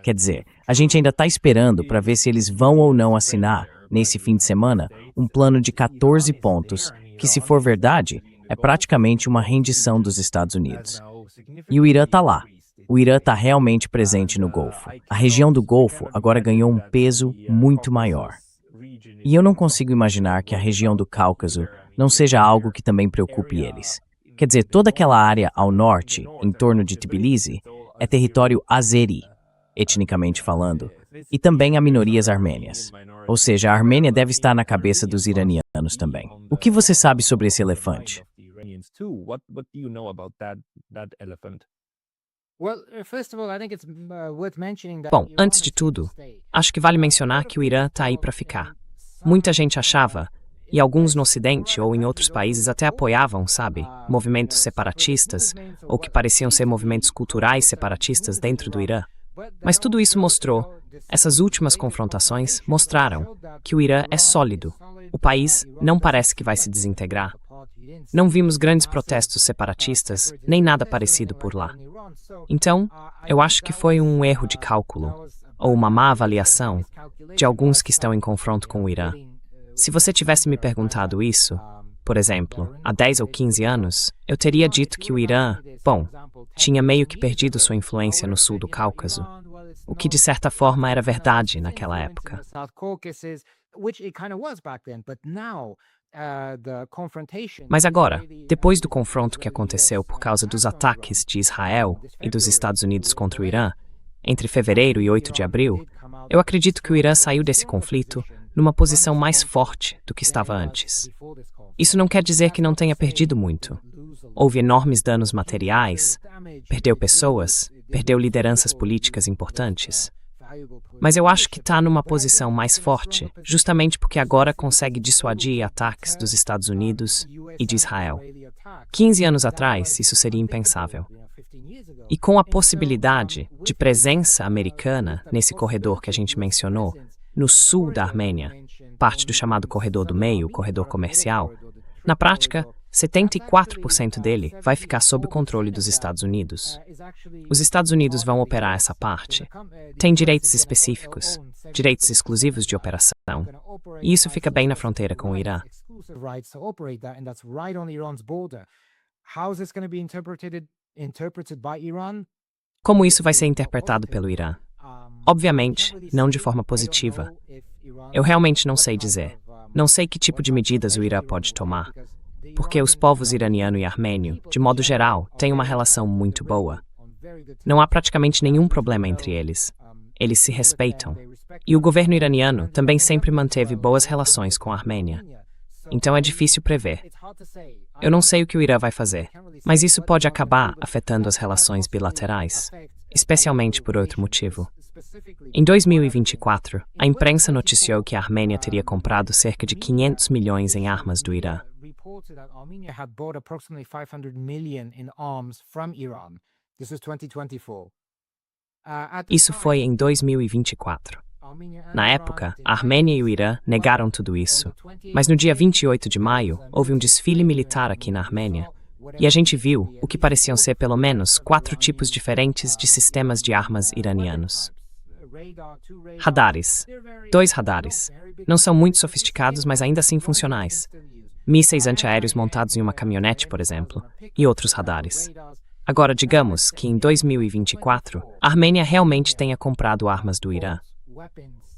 Speaker 1: Quer dizer, a gente ainda está esperando para ver se eles vão ou não assinar, nesse fim de semana, um plano de 14 pontos, que se for verdade, é praticamente uma rendição dos Estados Unidos. E o Irã está lá. O Irã está realmente presente no Golfo. A região do Golfo agora ganhou um peso muito maior. E eu não consigo imaginar que a região do Cáucaso não seja algo que também preocupe eles. Quer dizer, toda aquela área ao norte, em torno de Tbilisi, é território azeri, etnicamente falando, e também há minorias armênias. Ou seja, a Armênia deve estar na cabeça dos iranianos também. O que você sabe sobre esse elefante?
Speaker 2: Bom, antes de tudo, acho que vale mencionar que o Irã está aí para ficar. Muita gente achava, e alguns no Ocidente ou em outros países até apoiavam, sabe, movimentos separatistas, ou que pareciam ser movimentos culturais separatistas dentro do Irã. Mas tudo isso mostrou, essas últimas confrontações mostraram que o Irã é sólido. O país não parece que vai se desintegrar. Não vimos grandes protestos separatistas, nem nada parecido por lá. Então, eu acho que foi um erro de cálculo, ou uma má avaliação, de alguns que estão em confronto com o Irã. Se você tivesse me perguntado isso, por exemplo, há 10 ou 15 anos, eu teria dito que o Irã, bom, tinha meio que perdido sua influência no sul do Cáucaso, o que de certa forma era verdade naquela época. Mas agora, depois do confronto que aconteceu por causa dos ataques de Israel e dos Estados Unidos contra o Irã, entre fevereiro e 8 de abril, eu acredito que o Irã saiu desse conflito numa posição mais forte do que estava antes. Isso não quer dizer que não tenha perdido muito. Houve enormes danos materiais, perdeu pessoas, perdeu lideranças políticas importantes. Mas eu acho que está numa posição mais forte, justamente porque agora consegue dissuadir ataques dos Estados Unidos e de Israel. 15 anos atrás, isso seria impensável. E com a possibilidade de presença americana nesse corredor que a gente mencionou, no sul da Armênia, parte do chamado Corredor do Meio, corredor comercial, na prática, 74% dele vai ficar sob o controle dos Estados Unidos. Os Estados Unidos vão operar essa parte. Tem direitos específicos, direitos exclusivos de operação, e isso fica bem na fronteira com o Irã. Como isso vai ser interpretado pelo Irã? Obviamente, não de forma positiva. Eu realmente não sei dizer. Não sei que tipo de medidas o Irã pode tomar, porque os povos iraniano e armênio, de modo geral, têm uma relação muito boa. Não há praticamente nenhum problema entre eles. Eles se respeitam. E o governo iraniano também sempre manteve boas relações com a Armênia. Então é difícil prever. Eu não sei o que o Irã vai fazer, mas isso pode acabar afetando as relações bilaterais, especialmente por outro motivo. Em 2024, a imprensa noticiou que a Armênia teria comprado cerca de 500 milhões em armas do Irã. Isso foi em 2024. Na época, a Armênia e o Irã negaram tudo isso. Mas no dia 28 de maio, houve um desfile militar aqui na Armênia, e a gente viu o que pareciam ser pelo menos 4 tipos diferentes de sistemas de armas iranianos. Radares. 2 radares. Não são muito sofisticados, mas ainda assim funcionais. Mísseis antiaéreos montados em uma caminhonete, por exemplo, e outros radares. Agora, digamos que em 2024, a Armênia realmente tenha comprado armas do Irã.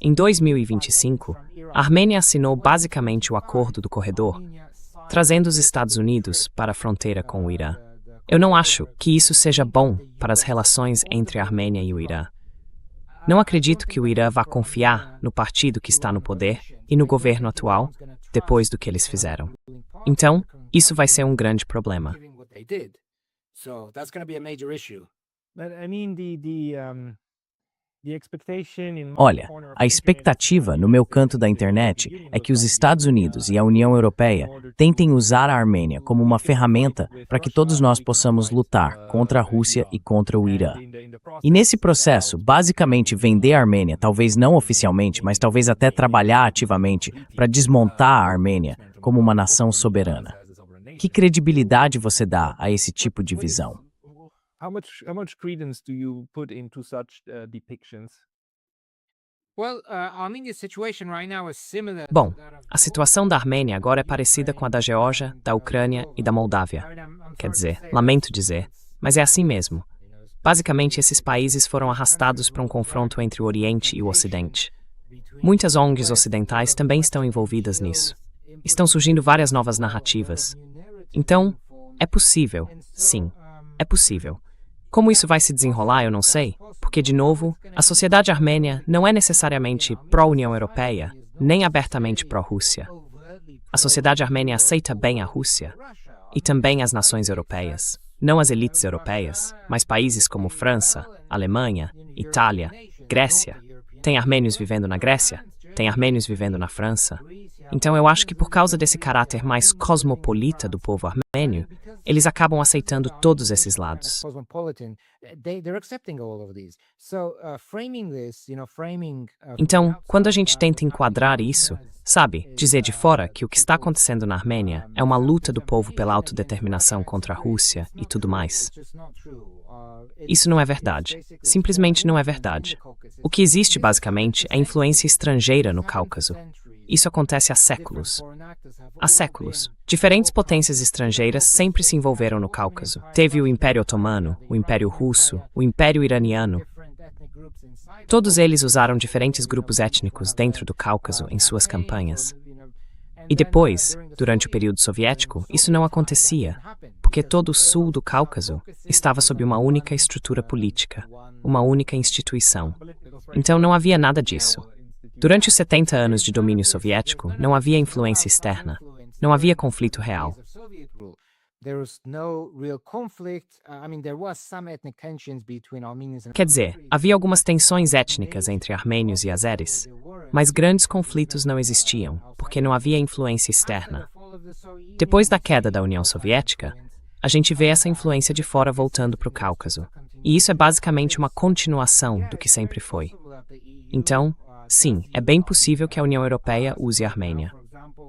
Speaker 2: Em 2025, a Armênia assinou basicamente o Acordo do Corredor, trazendo os Estados Unidos para a fronteira com o Irã. Eu não acho que isso seja bom para as relações entre a Armênia e o Irã. Não acredito que o Irã vá confiar no partido que está no poder e no governo atual, depois do que eles fizeram. Então, isso vai ser um grande problema.
Speaker 1: Olha, a expectativa no meu canto da internet é que os Estados Unidos e a União Europeia tentem usar a Armênia como uma ferramenta para que todos nós possamos lutar contra a Rússia e contra o Irã. E nesse processo, basicamente vender a Armênia, talvez não oficialmente, mas talvez até trabalhar ativamente para desmontar a Armênia como uma nação soberana. Que credibilidade você dá a esse tipo de visão?
Speaker 4: How much credence do you put into such depictions?
Speaker 2: Bom, a situação da Armênia agora é parecida com a da Geórgia, da Ucrânia e da Moldávia. Quer dizer, lamento dizer, mas é assim mesmo. Basicamente, esses países foram arrastados para um confronto entre o Oriente e o Ocidente. Muitas ONGs ocidentais também estão envolvidas nisso. Estão surgindo várias novas narrativas. Então, é possível, sim, é possível. Como isso vai se desenrolar, eu não sei, porque, de novo, a sociedade armênia não é necessariamente pró-União Europeia, nem abertamente pró-Rússia. A sociedade armênia aceita bem a Rússia e também as nações europeias. Não as elites europeias, mas países como França, Alemanha, Itália, Grécia. Tem armênios vivendo na Grécia, tem armênios vivendo na França. Então eu acho que por causa desse caráter mais cosmopolita do povo armênio, eles acabam aceitando todos esses lados. Então, quando a gente tenta enquadrar isso, sabe, dizer de fora que o que está acontecendo na Armênia é uma luta do povo pela autodeterminação contra a Rússia e tudo mais. Isso não é verdade. Simplesmente não é verdade. O que existe, basicamente, é influência estrangeira no Cáucaso. Isso acontece há séculos. Há séculos. Diferentes potências estrangeiras sempre se envolveram no Cáucaso. Teve o Império Otomano, o Império Russo, o Império Iraniano. Todos eles usaram diferentes grupos étnicos dentro do Cáucaso em suas campanhas. E depois, durante o período soviético, isso não acontecia, porque todo o sul do Cáucaso estava sob uma única estrutura política, uma única instituição. Então não havia nada disso. Durante os 70 anos de domínio soviético, não havia influência externa, não havia conflito real.
Speaker 3: There was no real conflict. I mean, there was some ethnic tensions between Armenians and
Speaker 2: Quer dizer, havia algumas tensões étnicas entre armênios e azeres, mas grandes conflitos não existiam, porque não havia influência externa. Depois da queda da União Soviética, a gente vê essa influência de fora voltando para o Cáucaso. E isso é basicamente uma continuação do que sempre foi. Então, sim, é bem possível que a União Europeia use a Armênia.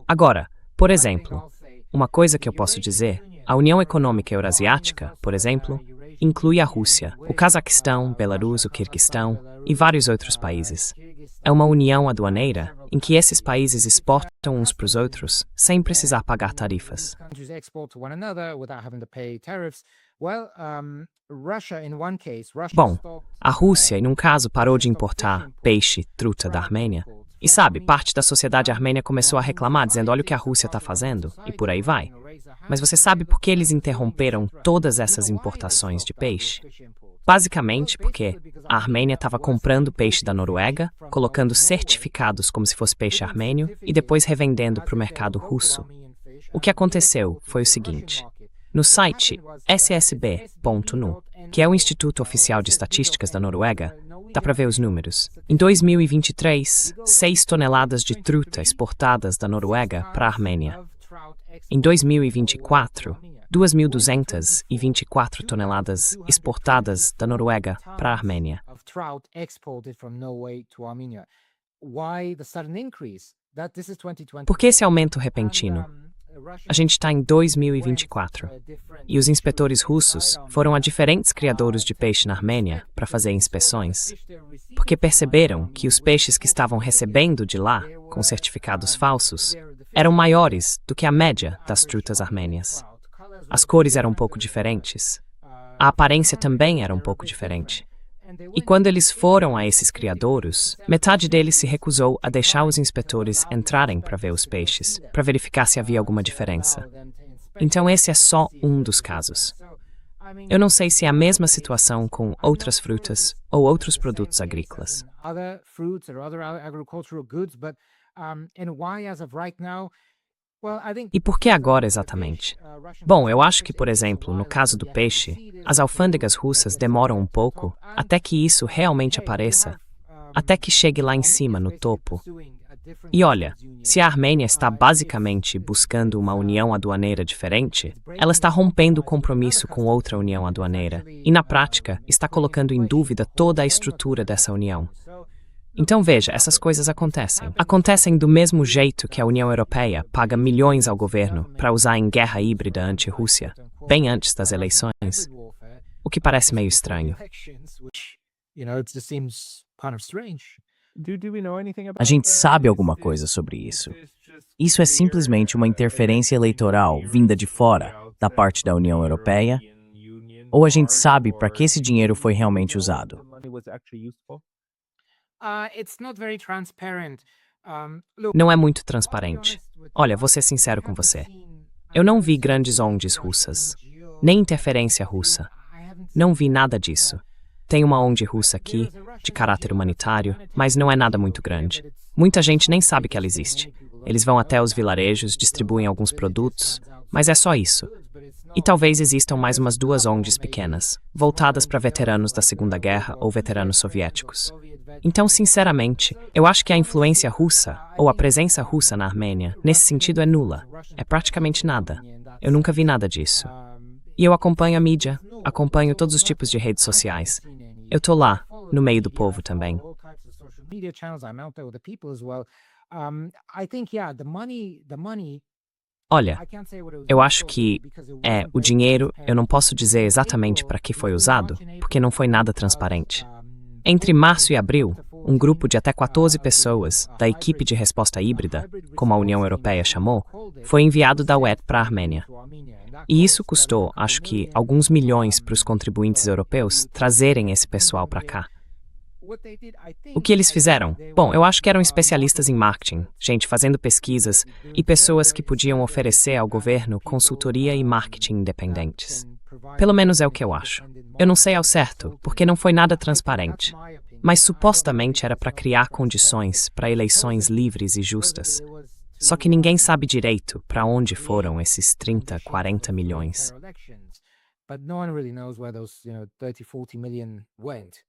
Speaker 2: Agora, por exemplo, uma coisa que eu posso dizer, a União Econômica Eurasiática, por exemplo, inclui a Rússia, o Cazaquistão, Belarus, o Quirguistão e vários outros países. É uma união aduaneira em que esses países exportam uns para os outros sem precisar pagar tarifas. Bom, a Rússia, em um caso, parou de importar peixe, truta da Armênia. E sabe, parte da sociedade armênia começou a reclamar, dizendo, olha o que a Rússia está fazendo, e por aí vai. Mas você sabe por que eles interromperam todas essas importações de peixe? Basicamente porque a Armênia estava comprando peixe da Noruega, colocando certificados como se fosse peixe armênio e depois revendendo para o mercado russo. O que aconteceu foi o seguinte. No site ssb.nu, que é o Instituto Oficial de Estatísticas da Noruega, dá para ver os números. Em 2023, 6 toneladas de truta exportadas da Noruega para a Armênia. Em 2024, 2.224 toneladas exportadas da Noruega para a Armênia. Por que esse aumento repentino? A gente está em 2024 e os inspetores russos foram a diferentes criadouros de peixe na Armênia para fazer inspeções, porque perceberam que os peixes que estavam recebendo de lá, com certificados falsos, eram maiores do que a média das trutas armênias. As cores eram um pouco diferentes. A aparência também era um pouco diferente. E quando eles foram a esses criadouros, metade deles se recusou a deixar os inspetores entrarem para ver os peixes, para verificar se havia alguma diferença. Então esse é só um dos casos. Eu não sei se é a mesma situação com outras frutas ou outros produtos agrícolas. E por que agora exatamente? Bom, eu acho que, por exemplo, no caso do peixe, as alfândegas russas demoram um pouco até que isso realmente apareça, até que chegue lá em cima, no topo. E olha, se a Armênia está basicamente buscando uma união aduaneira diferente, ela está rompendo o compromisso com outra união aduaneira e, na prática, está colocando em dúvida toda a estrutura dessa união. Então veja, essas coisas acontecem. Acontecem do mesmo jeito que a União Europeia paga milhões ao governo para usar em guerra híbrida anti-Rússia, bem antes das eleições, o que parece meio estranho.
Speaker 1: A gente sabe alguma coisa sobre isso. Isso é simplesmente uma interferência eleitoral vinda de fora, da parte da União Europeia? Ou a gente sabe para que esse dinheiro foi realmente usado?
Speaker 2: Não é muito transparente. Olha, vou ser sincero com você. Eu não vi grandes ONGs russas, nem interferência russa. Não vi nada disso. Tem uma ONG russa aqui, de caráter humanitário, mas não é nada muito grande. Muita gente nem sabe que ela existe. Eles vão até os vilarejos, distribuem alguns produtos, mas é só isso. E talvez existam mais umas 2 ONGs pequenas, voltadas para veteranos da Segunda Guerra ou veteranos soviéticos. Então, sinceramente, eu acho que a influência russa, ou a presença russa na Armênia, nesse sentido é nula. É praticamente nada. Eu nunca vi nada disso. E eu acompanho a mídia, acompanho todos os tipos de redes sociais. Eu tô lá, no meio do povo também. Olha, eu acho que o dinheiro, eu não posso dizer exatamente para que foi usado, porque não foi nada transparente. Entre março e abril, um grupo de até 14 pessoas, da equipe de resposta híbrida, como a União Europeia chamou, foi enviado da UE para a Armênia. E isso custou, acho que, alguns milhões para os contribuintes europeus trazerem esse pessoal para cá. O que eles fizeram? Bom, eu acho que eram especialistas em marketing, gente fazendo pesquisas e pessoas que podiam oferecer ao governo consultoria e marketing independentes. Pelo menos é o que eu acho. Eu não sei ao certo, porque não foi nada transparente, mas supostamente era para criar condições para eleições livres e justas. Só que ninguém sabe direito para onde foram esses 30, 40 milhões.
Speaker 3: But no one really knows where those, 30, 40 million went.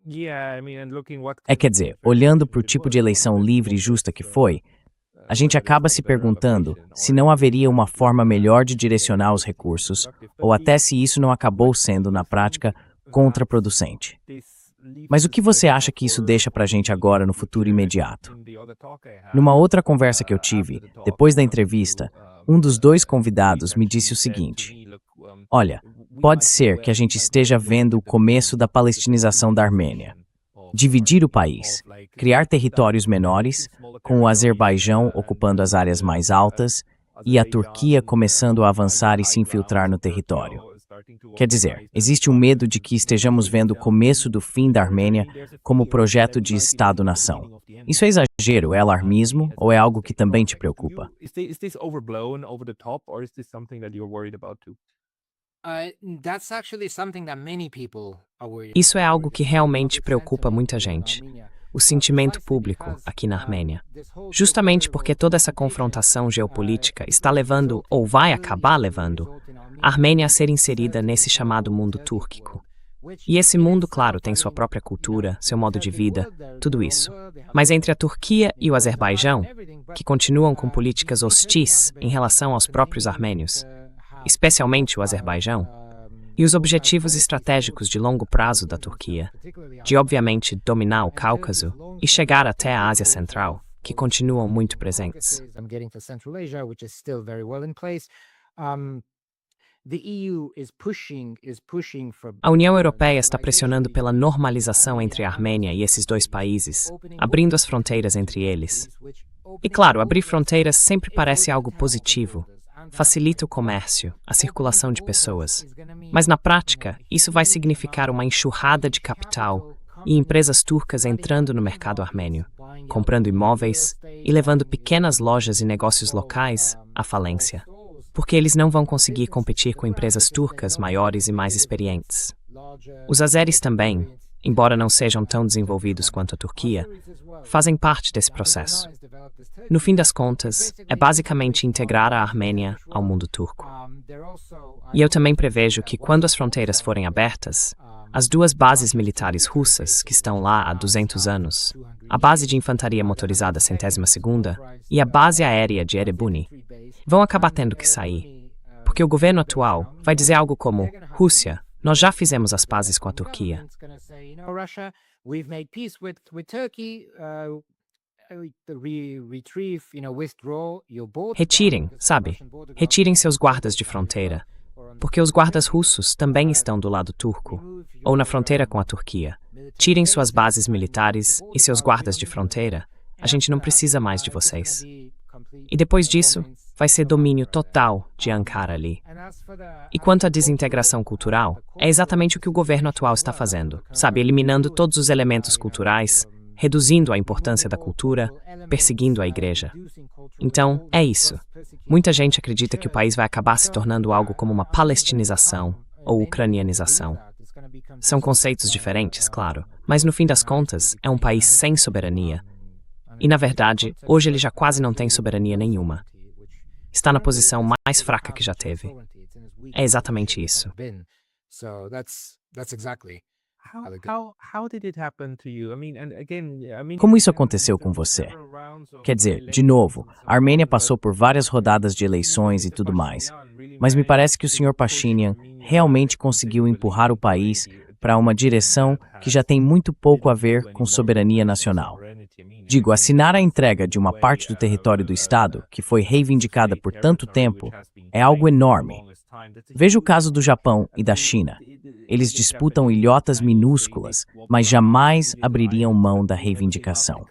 Speaker 4: Yeah, I mean, and looking what
Speaker 1: Quer dizer, olhando para o tipo de eleição livre e justa que foi, a gente acaba se perguntando se não haveria uma forma melhor de direcionar os recursos, ou até se isso não acabou sendo, na prática, contraproducente. Mas o que você acha que isso deixa pra gente agora no futuro imediato? Numa outra conversa que eu tive, depois da entrevista, um dos dois convidados me disse o seguinte: olha, pode ser que a gente esteja vendo o começo da palestinização da Armênia. Dividir o país, criar territórios menores, com o Azerbaijão ocupando as áreas mais altas e a Turquia começando a avançar e se infiltrar no território. Quer dizer, existe um medo de que estejamos vendo o começo do fim da Armênia como projeto de Estado-nação. Isso é exagero, é alarmismo ou é algo que também te preocupa?
Speaker 4: Is this overblown, over the top, or is this something that you're worried about too?
Speaker 3: That's actually something that many people are worried
Speaker 2: Isso é
Speaker 3: about.
Speaker 2: algo que realmente preocupa muita gente. O sentimento público aqui na Armênia. Justamente porque toda essa confrontação geopolítica está levando, ou vai acabar levando, a Armênia a ser inserida nesse chamado mundo túrquico. E esse mundo, claro, tem sua própria cultura, seu modo de vida, tudo isso. Mas entre a Turquia e o Azerbaijão, que continuam com políticas hostis em relação aos próprios armênios, especialmente o Azerbaijão, e os objetivos estratégicos de longo prazo da Turquia, de obviamente dominar o Cáucaso e chegar até a Ásia Central, que continuam muito presentes. A União Europeia está pressionando pela normalização entre a Armênia e esses dois países, abrindo as fronteiras entre eles. E claro, abrir fronteiras sempre parece algo positivo. Facilita o comércio, a circulação de pessoas. Mas na prática, isso vai significar uma enxurrada de capital e empresas turcas entrando no mercado armênio, comprando imóveis e levando pequenas lojas e negócios locais à falência, porque eles não vão conseguir competir com empresas turcas maiores e mais experientes. Os azeris também, embora não sejam tão desenvolvidos quanto a Turquia, fazem parte desse processo. No fim das contas, é basicamente integrar a Armênia ao mundo turco. E eu também prevejo que, quando as fronteiras forem abertas, as duas bases militares russas, que estão lá há 200 anos, a base de infantaria motorizada 102ª e a base aérea de Erebuni, vão acabar tendo que sair, porque o governo atual vai dizer algo como: Rússia, nós já fizemos as pazes com a Turquia. Retirem, sabe? Retirem seus guardas de fronteira, porque os guardas russos também estão do lado turco, ou na fronteira com a Turquia. Tirem suas bases militares e seus guardas de fronteira. A gente não precisa mais de vocês. E depois disso, vai ser domínio total de Ankara ali. E quanto à desintegração cultural, é exatamente o que o governo atual está fazendo, sabe? Eliminando todos os elementos culturais, reduzindo a importância da cultura, perseguindo a igreja. Então, é isso. Muita gente acredita que o país vai acabar se tornando algo como uma palestinização ou ucranianização. São conceitos diferentes, claro, mas no fim das contas, é um país sem soberania. E, na verdade, hoje ele já quase não tem soberania nenhuma. Está na posição mais fraca que já teve. É exatamente isso.
Speaker 1: Como isso aconteceu com você? Quer dizer, de novo, a Armênia passou por várias rodadas de eleições e tudo mais, mas me parece que o Sr. Pashinyan realmente conseguiu empurrar o país para uma direção que já tem muito pouco a ver com soberania nacional. Digo, assinar a entrega de uma parte do território do Estado, que foi reivindicada por tanto tempo, é algo enorme. Veja o caso do Japão e da China. Eles disputam ilhotas minúsculas, mas jamais abririam mão da reivindicação.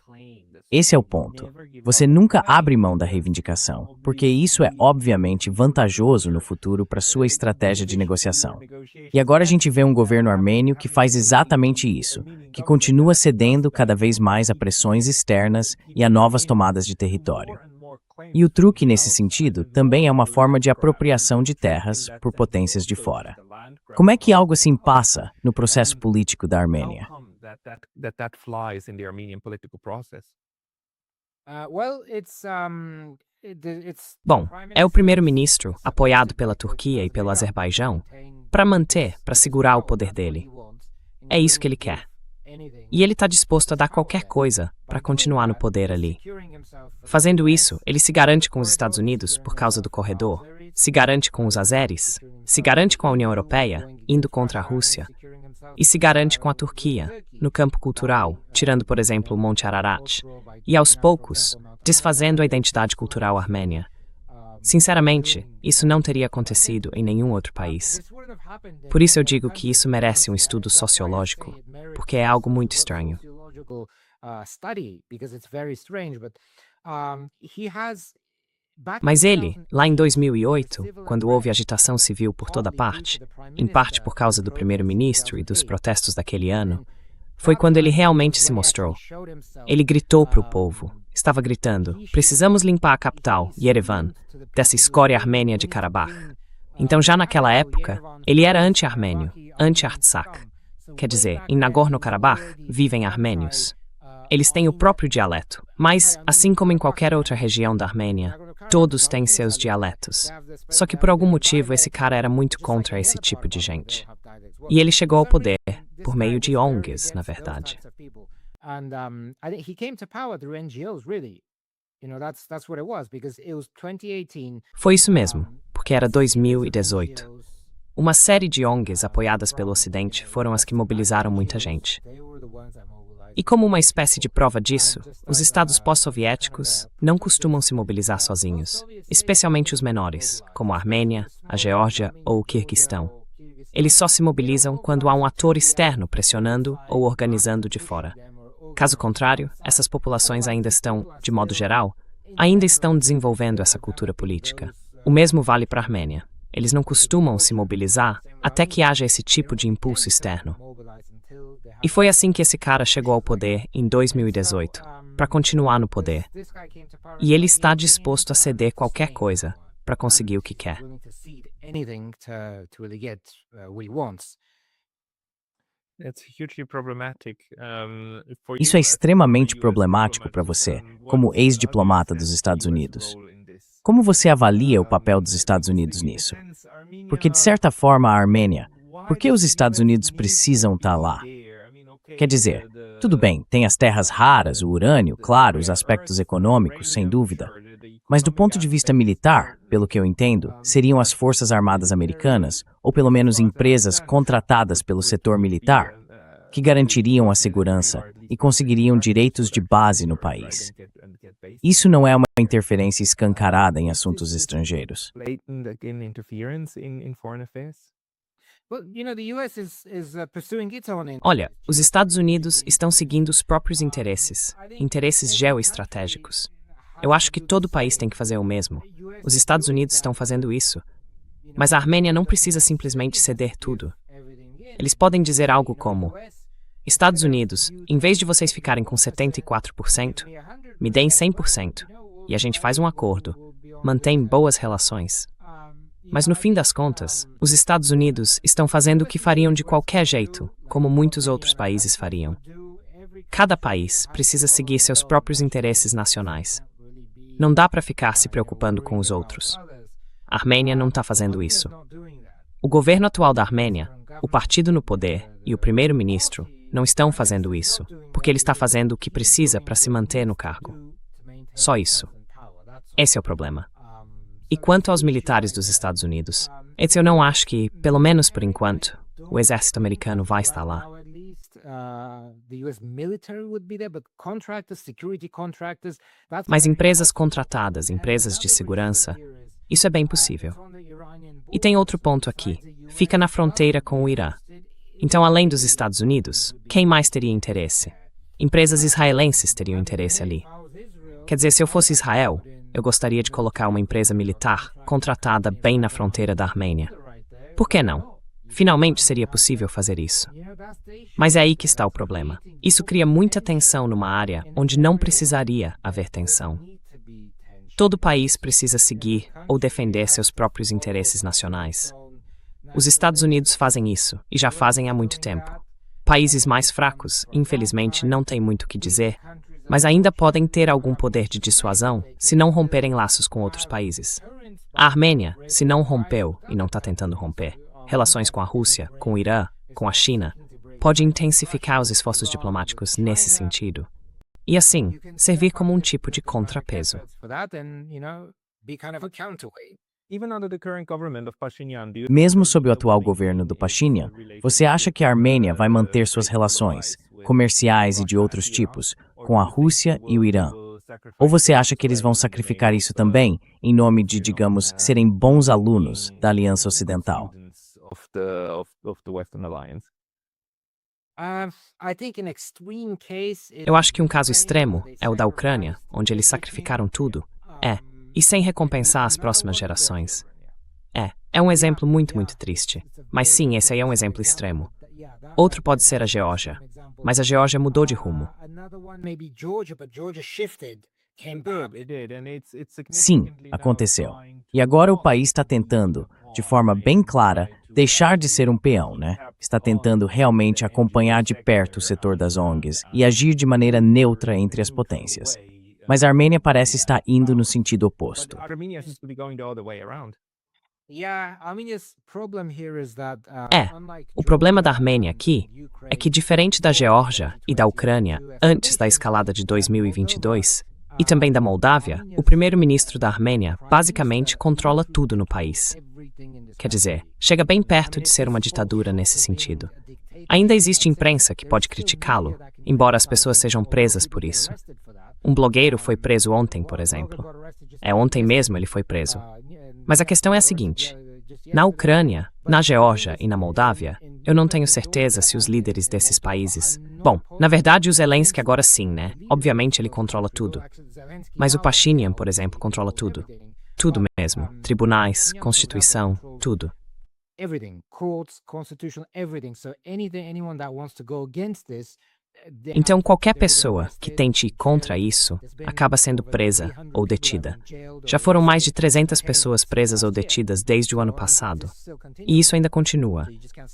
Speaker 1: Esse é o ponto. Você nunca abre mão da reivindicação, porque isso é obviamente vantajoso no futuro para sua estratégia de negociação. E agora a gente vê um governo armênio que faz exatamente isso, que continua cedendo cada vez mais a pressões externas e a novas tomadas de território. E o truque nesse sentido também é uma forma de apropriação de terras por potências de fora. Como é que algo assim passa no processo político da Armênia?
Speaker 2: Bom, é o primeiro-ministro, apoiado pela Turquia e pelo Azerbaijão, para segurar o poder dele. É isso que ele quer. E ele está disposto a dar qualquer coisa para continuar no poder ali. Fazendo isso, ele se garante com os Estados Unidos por causa do corredor, se garante com os azeres, se garante com a União Europeia, indo contra a Rússia, e se garante com a Turquia, no campo cultural, tirando, por exemplo, o Monte Ararat, e aos poucos, desfazendo a identidade cultural armênia. Sinceramente, isso não teria acontecido em nenhum outro país. Por isso eu digo que isso merece um estudo sociológico, porque é algo muito estranho. Mas ele, lá em 2008, quando houve agitação civil por toda parte, em parte por causa do primeiro-ministro e dos protestos daquele ano, foi quando ele realmente se mostrou. Ele gritou para o povo. Estava gritando, precisamos limpar a capital, Yerevan, dessa escória armênia de Karabakh. Então já naquela época, ele era anti-armênio, anti-Artsakh. Quer dizer, em Nagorno-Karabakh vivem armênios. Eles têm o próprio dialeto, mas, assim como em qualquer outra região da Armênia, todos têm seus dialetos. Só que por algum motivo esse cara era muito contra esse tipo de gente. E ele chegou ao poder por meio de ONGs, na verdade. Foi isso mesmo, porque era 2018. Uma série de ONGs apoiadas pelo Ocidente foram as que mobilizaram muita gente. E como uma espécie de prova disso, os estados pós-soviéticos não costumam se mobilizar sozinhos, especialmente os menores, como a Armênia, a Geórgia ou o Quirguistão. Eles só se mobilizam quando há um ator externo pressionando ou organizando de fora. Caso contrário, essas populações ainda estão, de modo geral, desenvolvendo essa cultura política. O mesmo vale para a Armênia. Eles não costumam se mobilizar até que haja esse tipo de impulso externo. E foi assim que esse cara chegou ao poder em 2018, para continuar no poder. E ele está disposto a ceder qualquer coisa para conseguir o que quer.
Speaker 1: Isso é extremamente problemático para você, como ex-diplomata dos Estados Unidos. Como você avalia o papel dos Estados Unidos nisso? Porque, de certa forma, a Armênia, por que os Estados Unidos precisam estar lá? Quer dizer, tudo bem, tem as terras raras, o urânio, claro, os aspectos econômicos, sem dúvida. Mas do ponto de vista militar, pelo que eu entendo, seriam as Forças Armadas Americanas, ou pelo menos empresas contratadas pelo setor militar, que garantiriam a segurança e conseguiriam direitos de base no país. Isso não é uma interferência escancarada em assuntos estrangeiros.
Speaker 2: Olha, os Estados Unidos estão seguindo os próprios interesses geoestratégicos. Eu acho que todo país tem que fazer o mesmo. Os Estados Unidos estão fazendo isso. Mas a Armênia não precisa simplesmente ceder tudo. Eles podem dizer algo como: Estados Unidos, em vez de vocês ficarem com 74%, me deem 100%, e a gente faz um acordo, mantém boas relações. Mas no fim das contas, os Estados Unidos estão fazendo o que fariam de qualquer jeito, como muitos outros países fariam. Cada país precisa seguir seus próprios interesses nacionais. Não dá para ficar se preocupando com os outros. A Armênia não está fazendo isso. O governo atual da Armênia, o partido no poder e o primeiro-ministro não estão fazendo isso, porque ele está fazendo o que precisa para se manter no cargo. Só isso. Esse é o problema. E quanto aos militares dos Estados Unidos, eu não acho que, pelo menos por enquanto, o exército americano vai estar lá. Mas empresas contratadas, empresas de segurança, isso é bem possível. E tem outro ponto aqui. Fica na fronteira com o Irã. Então, além dos Estados Unidos, quem mais teria interesse? Empresas israelenses teriam interesse ali. Quer dizer, se eu fosse Israel, eu gostaria de colocar uma empresa militar contratada bem na fronteira da Armênia. Por que não? Finalmente seria possível fazer isso. Mas é aí que está o problema. Isso cria muita tensão numa área onde não precisaria haver tensão. Todo país precisa seguir ou defender seus próprios interesses nacionais. Os Estados Unidos fazem isso, e já fazem há muito tempo. Países mais fracos, infelizmente, não têm muito o que dizer, mas ainda podem ter algum poder de dissuasão se não romperem laços com outros países. A Armênia, se não rompeu e não está tentando romper relações com a Rússia, com o Irã, com a China, pode intensificar os esforços diplomáticos nesse sentido. E assim, servir como um tipo de contrapeso.
Speaker 1: Mesmo sob o atual governo do Pashinyan, você acha que a Armênia vai manter suas relações comerciais e de outros tipos com a Rússia e o Irã? Ou você acha que eles vão sacrificar isso também em nome de, digamos, serem bons alunos da Aliança Ocidental?
Speaker 2: Eu acho que um caso extremo é o da Ucrânia, onde eles sacrificaram tudo. E sem recompensar as próximas gerações. É um exemplo muito, muito triste. Mas sim, esse aí é um exemplo extremo. Outro pode ser a Geórgia. Mas a Geórgia mudou de rumo.
Speaker 1: Sim, aconteceu. E agora o país está tentando, de forma bem clara, deixar de ser um peão, né? Está tentando realmente acompanhar de perto o setor das ONGs e agir de maneira neutra entre as potências. Mas a Armênia parece estar indo no sentido oposto.
Speaker 2: O problema da Armênia aqui é que, diferente da Geórgia e da Ucrânia antes da escalada de 2022, e também da Moldávia, o primeiro-ministro da Armênia basicamente controla tudo no país. Quer dizer, chega bem perto de ser uma ditadura nesse sentido. Ainda existe imprensa que pode criticá-lo, embora as pessoas sejam presas por isso. Um blogueiro foi preso ontem, por exemplo. Ontem mesmo ele foi preso. Mas a questão é a seguinte: na Ucrânia, na Geórgia e na Moldávia, eu não tenho certeza se os líderes desses países... Bom, na verdade o Zelensky agora sim, né? Obviamente ele controla tudo. Mas o Pashinyan, por exemplo, controla tudo. Tudo mesmo. Tribunais, Constituição, tudo. Então, qualquer pessoa que tente ir contra isso acaba sendo presa ou detida. Já foram mais de 300 pessoas presas ou detidas desde o ano passado. E isso ainda continua.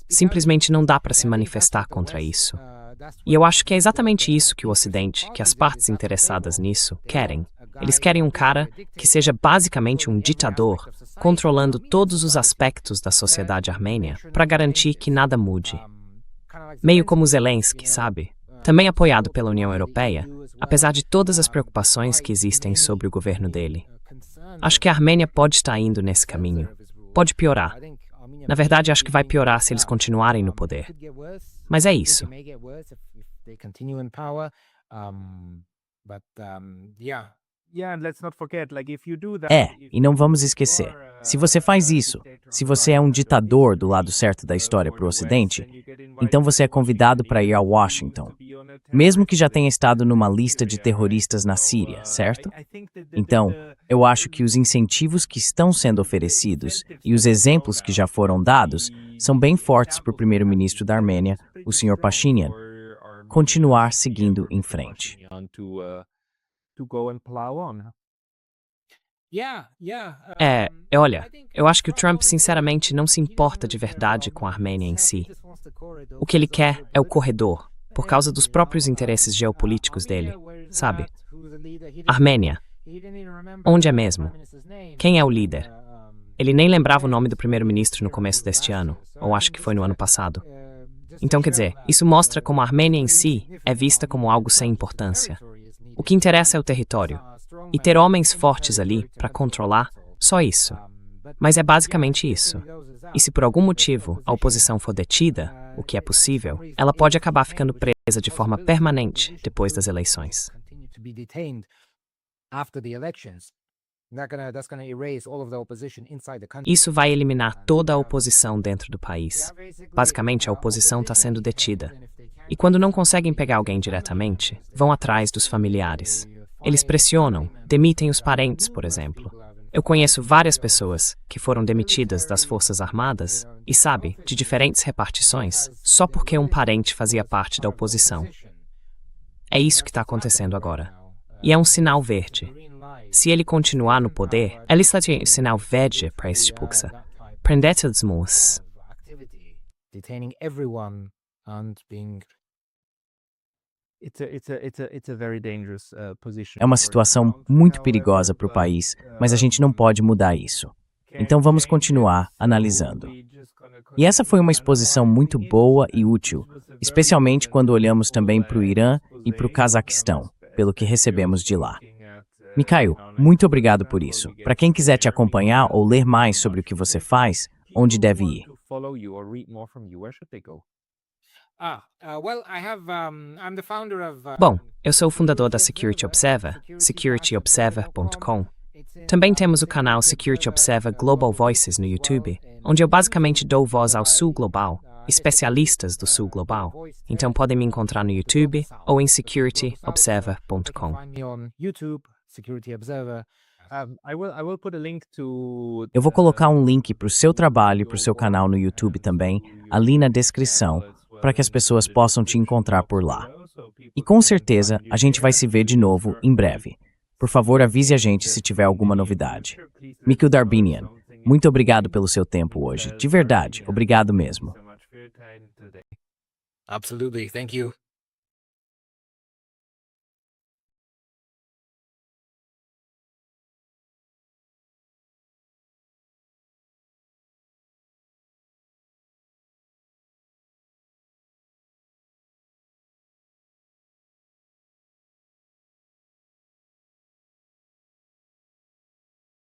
Speaker 2: Simplesmente não dá para se manifestar contra isso. E eu acho que é exatamente isso que o Ocidente, que as partes interessadas nisso, querem. Eles querem um cara que seja basicamente um ditador, controlando todos os aspectos da sociedade armênia para garantir que nada mude. Meio como Zelensky, sabe? Também apoiado pela União Europeia, apesar de todas as preocupações que existem sobre o governo dele. Acho que a Armênia pode estar indo nesse caminho. Pode piorar. Na verdade, acho que vai piorar se eles continuarem no poder. Mas é isso.
Speaker 1: E não vamos esquecer, se você faz isso, se você é um ditador do lado certo da história para o Ocidente, então você é convidado para ir a Washington, mesmo que já tenha estado numa lista de terroristas na Síria, certo? Então, eu acho que os incentivos que estão sendo oferecidos e os exemplos que já foram dados são bem fortes para o primeiro-ministro da Armênia, o Sr. Pashinyan, continuar seguindo em frente.
Speaker 2: Olha, eu acho que o Trump sinceramente não se importa de verdade com a Armênia em si. O que ele quer é o corredor, por causa dos próprios interesses geopolíticos dele, sabe? Armênia. Onde é mesmo? Quem é o líder? Ele nem lembrava o nome do primeiro-ministro no começo deste ano, ou acho que foi no ano passado. Então, quer dizer, isso mostra como a Armênia em si é vista como algo sem importância. O que interessa é o território. E ter homens fortes ali para controlar, só isso. Mas é basicamente isso. E se por algum motivo a oposição for detida, o que é possível, ela pode acabar ficando presa de forma permanente depois das eleições. Isso vai eliminar toda a oposição dentro do país. Basicamente, a oposição está sendo detida. E quando não conseguem pegar alguém diretamente, vão atrás dos familiares. Eles pressionam, demitem os parentes, por exemplo. Eu conheço várias pessoas que foram demitidas das Forças Armadas e, sabe, de diferentes repartições, só porque um parente fazia parte da oposição. É isso que está acontecendo agora. E é um sinal verde. Se ele continuar no poder, ele está tendo sinal verde para este pulsa. Prendete-os.
Speaker 4: It's a very dangerous position.
Speaker 1: É uma situação muito perigosa para o país, mas a gente não pode mudar isso. Então vamos continuar analisando. E essa foi uma exposição muito boa e útil, especialmente quando olhamos também para o Irã e para o Cazaquistão, pelo que recebemos de lá. Mikhail, muito obrigado por isso. Para quem quiser te acompanhar ou ler mais sobre o que você faz, onde deve ir?
Speaker 2: Bom, eu sou o fundador da Security Observer, securityobserver.com. Também temos o canal Security Observer Global Voices no YouTube, onde eu basicamente dou voz ao Sul Global, especialistas do Sul Global. Então podem me encontrar no YouTube ou em securityobserver.com.
Speaker 1: Eu vou colocar um link para o seu trabalho e para o seu canal no YouTube também, ali na descrição, para que as pessoas possam te encontrar por lá. E com certeza, a gente vai se ver de novo em breve. Por favor, avise a gente se tiver alguma novidade. Mikhail Darbinian, muito obrigado pelo seu tempo hoje. De verdade, obrigado mesmo.
Speaker 3: Absolutely. Thank you.